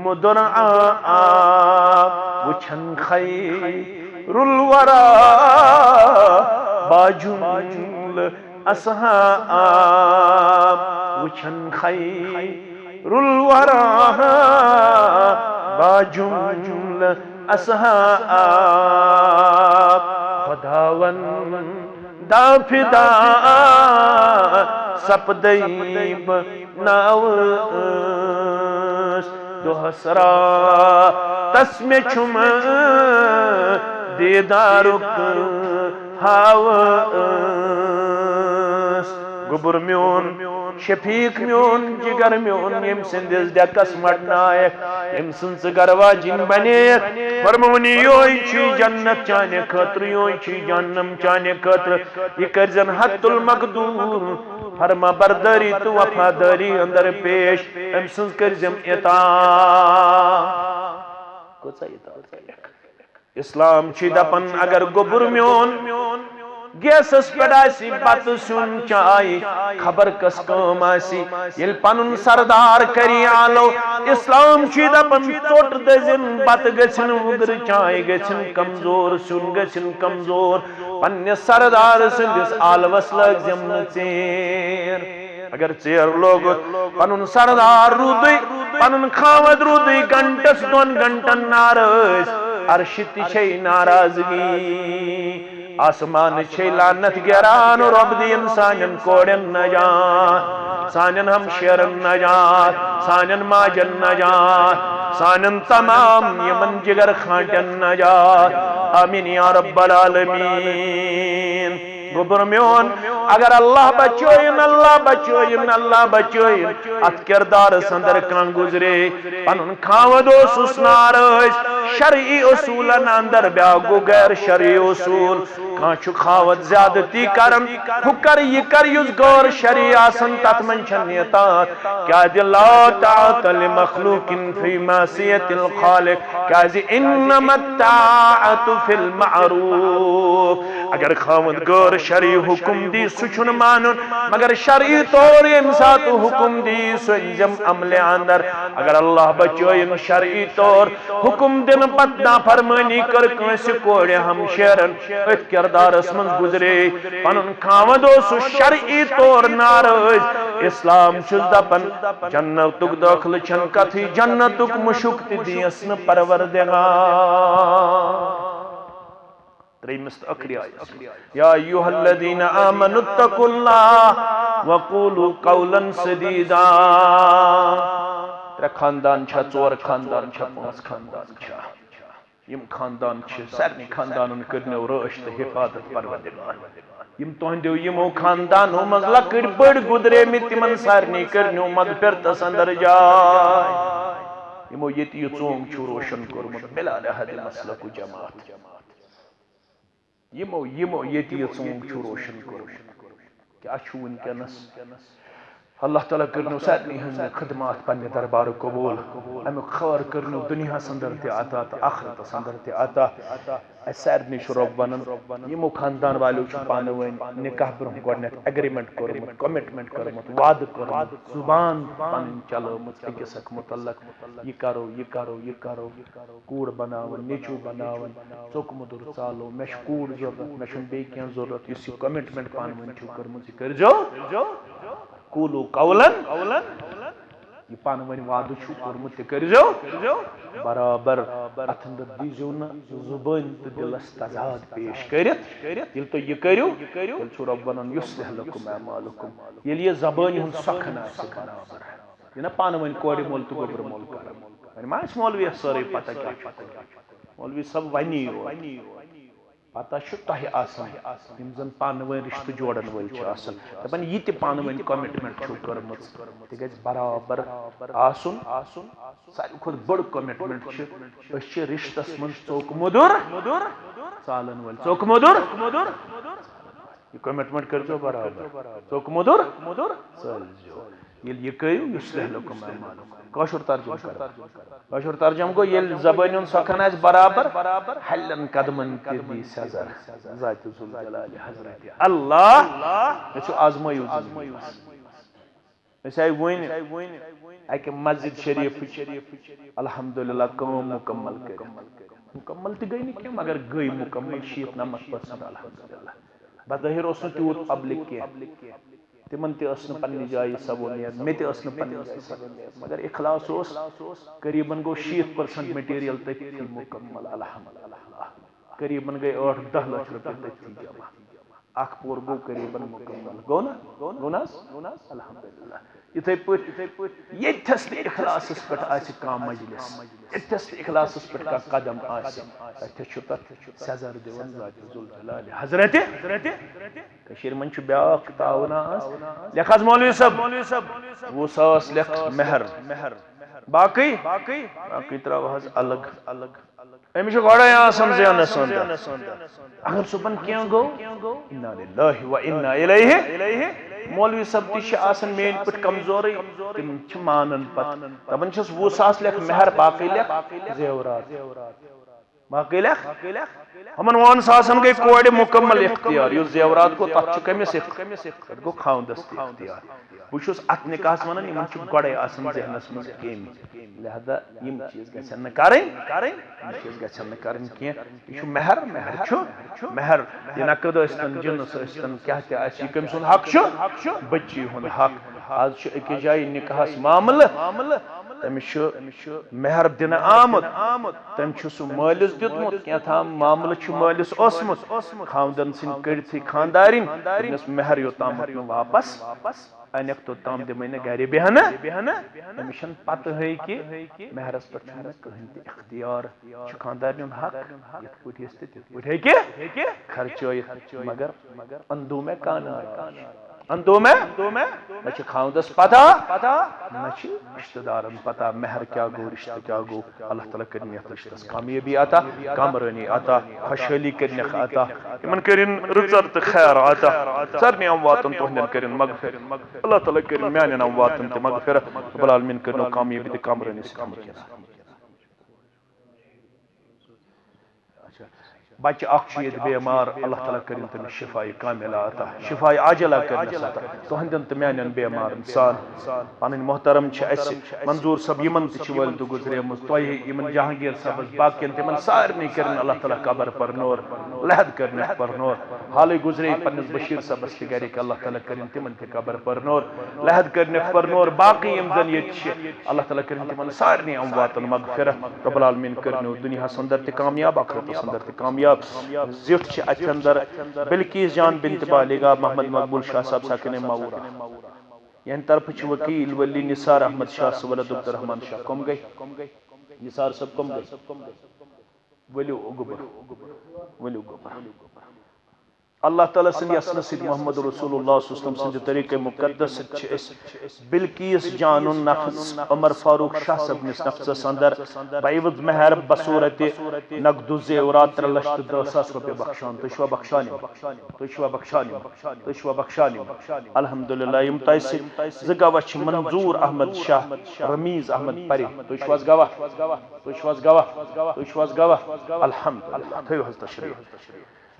مُدُر آب وٕچھن خیر الورا باجمل اصحاب وٕچھن خیر الورا باجمل اصحاب خداون دا فدا سپدیب ناوس دۄہس راتس مےٚ چھُم دیدارُک ہاوس گوٚبُر میون شفیق میون جگر میون یم سندس ڈیکس مٹنائک یم سن گر واجن بنیت فرمونی یوئی چھی جنت چانے خطر یوئی چھی جہنم چانے خطر یہ کرزن حد المقدور فرما برداری تو وفاداری اندر پیش یم سن کرزم اطاعت اسلام چھی دپن اگر گوٚبُر میون گیسس پہ بت سن چائے خبر کس کم آسی یل پن سردار کری آلو اسلام چھ دپن ژوٹ دزن بت گژھن وگر چائے گژھن کمزور سن گژھن کمزور پنس سردار سندس آلوس لگ زم ژیر اگر ژیر لوگت پنن سردار رودی پنن خاوند رودی گھنٹس دون گھنٹن ناراض عرش تہ چھے ناراضگی آسمان چھے لعنت گران رب دین سانین کوڑن نجات سانین ہمشیرن نجات سانین ماجن نجات سانین تمام یمن جگر خانٹن نجات آمین یا رب العالمین گوٚبُر میون اگر اللہ بچوین اللہ بچوین اللہ بچوین ات کردار سندر کان گزرے پنن خاوند اوسُس ناراض شرعی اصولن اندر بیا گو غیر شرعی اصول کان چھ خاوت زیادتی کرن حکر یہ کر یس غیر شرعی آسن تت من چھنیتات کیا دی لا طاعت لمخلوق فی معصیت الخالق کیا دی انما الطاعت فی المعروف اگر خاوت غیر شرعی حکم دی سچن مانن مگر شرعی طور امسات حکم دی سنجم عمل اندر اگر اللہ بچوئن شرعی طور حکم دن پت نافرمانی کر کنس کوڑے ہم شیرن ات کردار اسمن گزرے پنن خاوند سو شرعی طور ناراض اسلام چھ دپن جنتک داخل چھن کتھی جنتک مشک تی اسن پروردگار تریمست اکری آیت یا ایوہ الذین آمنوا اتقوا اللہ وقولوا قولا سدیدا ترے خاندان چھا ژور خاندان چھا پانچ خاندان چھا یم خاندان چھ سارنی خاندانن کرنو رٲچھ تہٕ حفاظت پروردگار یم تہندیو یمو خاندانو مز لکڑ بڑ گدرے می تمن سارنی کرنو مغفرتس اندر جائے یمو یتی یہ ژونگ چھ روشن کورمت بلا لحد مسلک جماعت یمو یتی یہ ژونگ چھ روشن کورمت کیا چھ ونکس اللہ تعالیٰ کرنو سارنی ہن خدمات پنہ دربار قبول امیک خار کرنو دنیا اندر تہ عطا تو آخرت اندر تہ عطا اس سارنی چھ رب ونن یمو خاندان والو چھ پانہ ون نکاح برہ گۄڈنیتھ ایگریمنٹ کورمت کمٹمنٹ کورمت وعدہ کورمت زبان پن چلومت أکس اکھ متعلق یہ کرو یہ کرو یہ کرو کوڑ بناون نیچو بناون ژوٚک مدر ژالو مے چھ کوڑ ضرورت مے چھُنہٕ بیٚیہِ کینٛہہ ضرورت یُس یہِ کمٹمنٹ پانہٕ ؤنۍ چھُو کٔرمٕژ یہِ کٔرۍزیو قولوا قولا یہ پانہ ون وعدہ چھو کورمت تہ کٔرۍزیو برابر اتھ اندر دیزیو نا زبان تو دلس تضاد پیش کرت یل تو یہ کریو تیل چھو رب ونان یصلح لکم اعمالکم یل یہ زبان ہند سخن آسہ برابر یہ نا پانہ ون کوڑ مول تو گوبر مول کرن ما اس مولوی سارے پتہ کیا مولوی سب ونی پتہ چھ تہ آسان یم زن پانہ ون رشتہ جوڑن ول چھ آسان دپن یہ تہ پانہ ون کمٹمنٹ چھو کرمت تہ گژھِ برابر آسن ساروی کھۄتہٕ بٔڑ کمٹمنٹ چھ أسۍ چھ رشتس من ژوٚک مدر ژالن ول ژوٚک مدر یہ کمٹمنٹ کٔرۍزیو برابر ژوٚک مدر ژٲلۍزیو ییٚلہِ یہِ کٔرِو یصلح لکم اعمالکم کٲشُر ترجمہ کر کٲشُر ترجمہ گو ییٚلہِ زبٲنۍ ہُنٛد سۄکھن آسہِ برابر ہلٮ۪ن قدمن تہِ دی سزر ذاتِ ذوالجلال حضرت اللہ مےٚ چھُ آزمٲیِو أسۍ آیہِ وٕنۍ اکہِ مسجد شریٖفٕچ الحمدللہ کٲم مکمل کٔرِتھ مکمل تہِ گٔے نہٕ کینٛہہ مگر گٔے مکمل 90% الحمدللہ بظٲہر اوس نہٕ تیوٗت پبلک کینٛہہ تمن تہ ٲس نہٕ پننہِ جایہِ صبوٗنیت مےٚ تہِ ٲس نہٕ پننہِ جایہِ صبوٗنیت مگر اخلاص اوس قریباً گوٚو 70% میٹیریل تٔتھی مکمل الحمدللہ قریباً گٔے 8-10 لچھ رۄپیہِ تٔتھی جمع اکھ پور گوٚو قریباً مکمل گوٚو نا الحمدللہ یِتھے پٲٹھۍ ییٚتھس تہِ اخلاصس پٮ۪ٹھ آسہِ کانٛہہ مجلس ییٚتھس تہِ اخلاصس پٮ۪ٹھ کانٛہہ قدم آسہِ تتھس چھُ تتھ سزر دِوان ذاتِ ذوالجلال حضرت کشیر من چھُ بیاکھ تعاونا لیکھ حظ مولوی صاحب 20,000 لیکھ مہر باقی تراو حظ الگ أمِس چھُ گۄڈَے آسان زینس اگر صبحن کینٛہہ گوٚو انا للہ و انا الیہ مولوی صاحب تہِ چھِ آسان میٲنۍ پٲٹھۍ کمزورٕے تِم چھِ مانان پتہٕ دپان چھِس 20,000 لیکھ مہر باقی لیکھ زیورات باقی لیکھ ہمن 1,000 گئی کوڑِ مکمل اختیار یُس زیورات گوٚو تتھ چھُ کٔمِس اختیار گوٚو خاوندس تہِ اختیار بہٕ چھُس اتھ نکاحس ونان یِمن چھُ گۄڈے آسان ذہنس منٛز کیٚمۍ لہذا یِم چیٖز گژھن نہٕ کرٕنۍ کینٛہہ یہِ چھُ مہر چھُ مہر یہِ نقد ٲسۍتن جنس ٲسۍتن کیاہ تہِ آسہِ یہِ کٔمۍ سُنٛد حق چھُ بچی ہُنٛد حق آز چھُ أکِس جایہِ نکاحس معاملہٕ تٔمِس چھُ مہر دِنہٕ آمُت تٔمۍ چھُ سُہ مٲلِس دیُتمُت کینٛہہ معاملہٕ چھُ مٲلِس اوسمُت خاوندن سٕنٛدۍ کٔڑتھٕے خاندارِنۍ تٔمِس مہر یوٚتامتھ نہٕ واپس انیٚکھ توٚتام دِمے نہٕ گرِ بیٚہنہٕ أمِس چھنہٕ پتہٕ کہِ مہرس پٮ۪ٹھ چھُنہٕ مےٚ کٕہٕنۍ تہِ اختیار چھُ خاندارنہِ ہُنٛد حق یِتھ پٲٹھۍ یژھِ تہِ تِتھ پٲٹھۍ ہیٚکہِ خرچٲیِتھ مگر اندوٗ مےٚ کانٛہہ ناراض اندو میں نہ خاندس پتہ نہ رشتہ دارن پتہ مہر کیا گو رشتہ کیا گو اللہ تعالیٰ کرن یتھ رشتس کامیابی عطا کامرانی عطا خوشحالی کرنک عطا یمن کرن رزر تو خیر عطا سارنی امواتن تہندین کرن مغفر اللہ تعالیٰ کرن میانین امواتن تہ مغفر رب العالمین کرنو کامیابی تہ کامرانی سۭتۍ ممکن بچہ اخ یہ بیمار اللہ تعالیٰ کرن تمس شفاء کاملہ عطا شفاء عاجلہ کرنس عطا تہندین تہ میانین بیمار انسان پنن محترم اس منظور صاحب یمن تہ ولد گزریمت تہ یمن جہانگیر صاحب باقین تمن سارنی کرن اللہ تعالیٰ قبر پر نور لحد کرن پر نور حالی گزرے پنس بشیر صاحب تہ گرک اللہ تعالیٰ کرن تمن تہ قبر پر نور لحد کرن پر نور باقی یم زن یہ اللہ تعالیٰ کرن تمن سارنی امواتن مغفرت رب العالمین کرنو دنیا اندر تہ کامیاب آخرت اندر تہ کامیاب زیوت ات اندر بلکیس جان بنت بالغہ محمد مقبول شاہ صاحب ساکن ماورہ یہن طرف وکیل ولی نثار احمد شاہ ولد عبدالرحمان شاہ کم گئی نثار صاحب کم گئی ولیو گبر اللہ تعالیٰ سن یسن سید محمد رسول اللہ صلی اللہ علیہ وسلم سند طریق مقدس بلکیس جان نفس عمر فاروق شاہ صاحب نس نفسس اندر بعوض مہر بصورت نقد زیورات 3,10,000 روپے بخشان تشوا بخشانی الحمدللہ یم تیس زگاوچ منظور احمد شاہ رمیز احمد پری تشواز گواہ الحمدللہ تھیو حضرت تشریف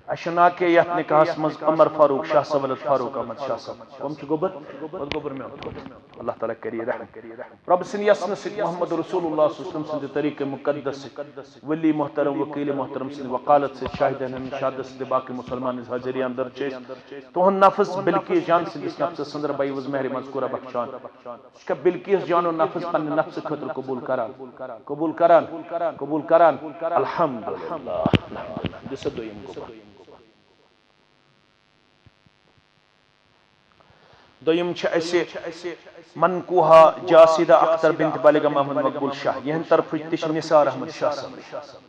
اشنا کے یت نکاحس مز عمر فاروق شاہ صاحب ولد فاروق احمد شاہ صاحب کم گوبر میں اللہ تعالیٰ کری رحم رب سن یسن سید محمد رسول اللہ صلی اللہ علیہ وسلم سند طریق مقدس ولی محترم وکیل محترم سند وقالت سے شاہدین شہادت سند باقی مسلمان حاضری اندر چیز تہن نفس بلکیس جان سندس نفس اندر بعوض مہر مذکورہ بخشان اس کا بلکیس جان و نفس پن نفس خطر قبول کران الحمدللہ دس دویم گوبر دویم اسے منکوہا جاسدہ اختر بنت بالغہ محمد مقبول شاہ یہن طرف تش نثار احمد شاہ صاحب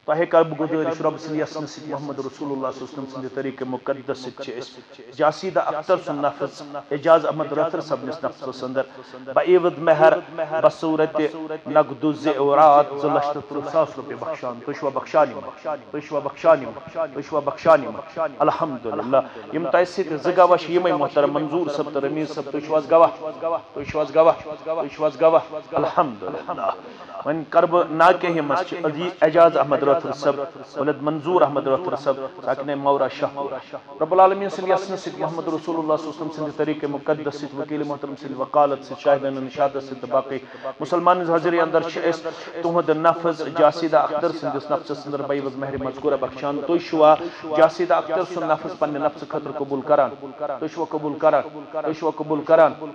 تہ کرب گزارش رب سن یسن سید محمد رسول اللہ صلی اللہ علیہ وسلم سند طریق مقدس جاسدہ اختر سن نفس اعجاز احمد رتر صاحب نس نفس اندر بعوض مہر بصورت نقد زیورات 2,30,000 روپے بخشان تشوا بخشانی الحمدللہ یم تیس زگاوش یم محترم منظور صاحب تو رمیز صاحب تشواز گواہ الحمدللہ ون کرب ناکہ ہمس اعجاز احمد رتر صاحب ولد منظور احمد رتر صاحب ساکن مورہ شاہ رب العالمین سن یسن سید محمد رسول اللہ صلی اللہ علیہ وسلم سند طریق مقدس سید وکیل محترم سید وقالت سید شاہدین شہادت سید باقی مسلمان حاضری اندر تہد نفس جاسدہ اختر سندس نفس اندر بعوض مہر مذکورہ بخشان تھی شوا جاسدہ اختر سن نفس پنہ نفس خطر قبول کران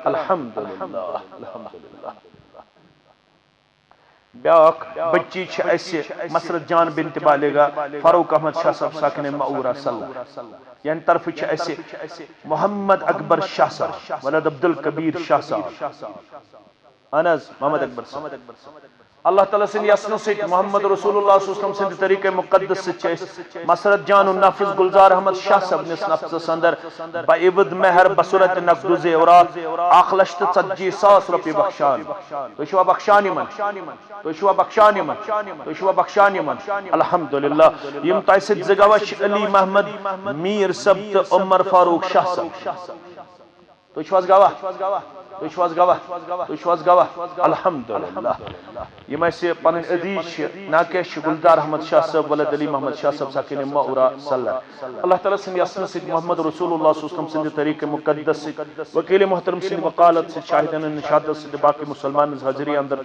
الحمدللہ بیاق بچی اسے مسرت جان بنت بالغہ فاروق احمد شاہ صاحب ساکن ماورہ صلی یعنی طرف اسے محمد اکبر شاہ صاحب ولد عبدالکبیر شاہ صاحب انس محمد اکبر صاحب اللہ تعالیٰ سن یسن سید محمد رسول اللہ صلی اللہ علیہ وسلم سند طریق مقدس مسرت جان النفس گلزار احمد شاہ صاحب نس نفس اندر بعوض مہر بصورت نقد زیورات 1,40,000 روپے بخشان تشوا بخشانی من الحمدللہ یم تیس زگاوش علی محمد میر صاحب عمر فاروق شاہ صاحب تشواز گواہ الحمدللہ یم اسے پن عزیز ناکیش گلدار احمد شاہ صاحب ولد علی محمد شاہ صاحب ساکن ماورہ صلی اللہ تعالیٰ سن یسن سید محمد رسول اللہ صلی اللہ علیہ وسلم سند طریق مقدس وکیل محترم سند وقالت سید شاہدین شہادت سند باقی مسلمان حاضری اندر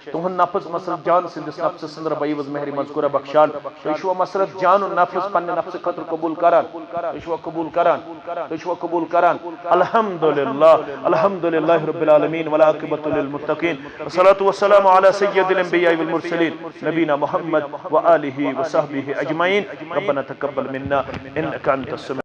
تہن نفس مسرت جان سندس نفس اندر بعوض مہر مذکورہ بخشان تشوا مسرت جان نفس پنہ نفس خطر قبول کران الحمدللہ رب العالمین والعاقبۃ للمتقین والصلاة والسلام علی سید الانبیاء والمرسلین نبینا محمد وآلہ وصحبہ اجمعین ربنا تقبل منا انک انت السمیع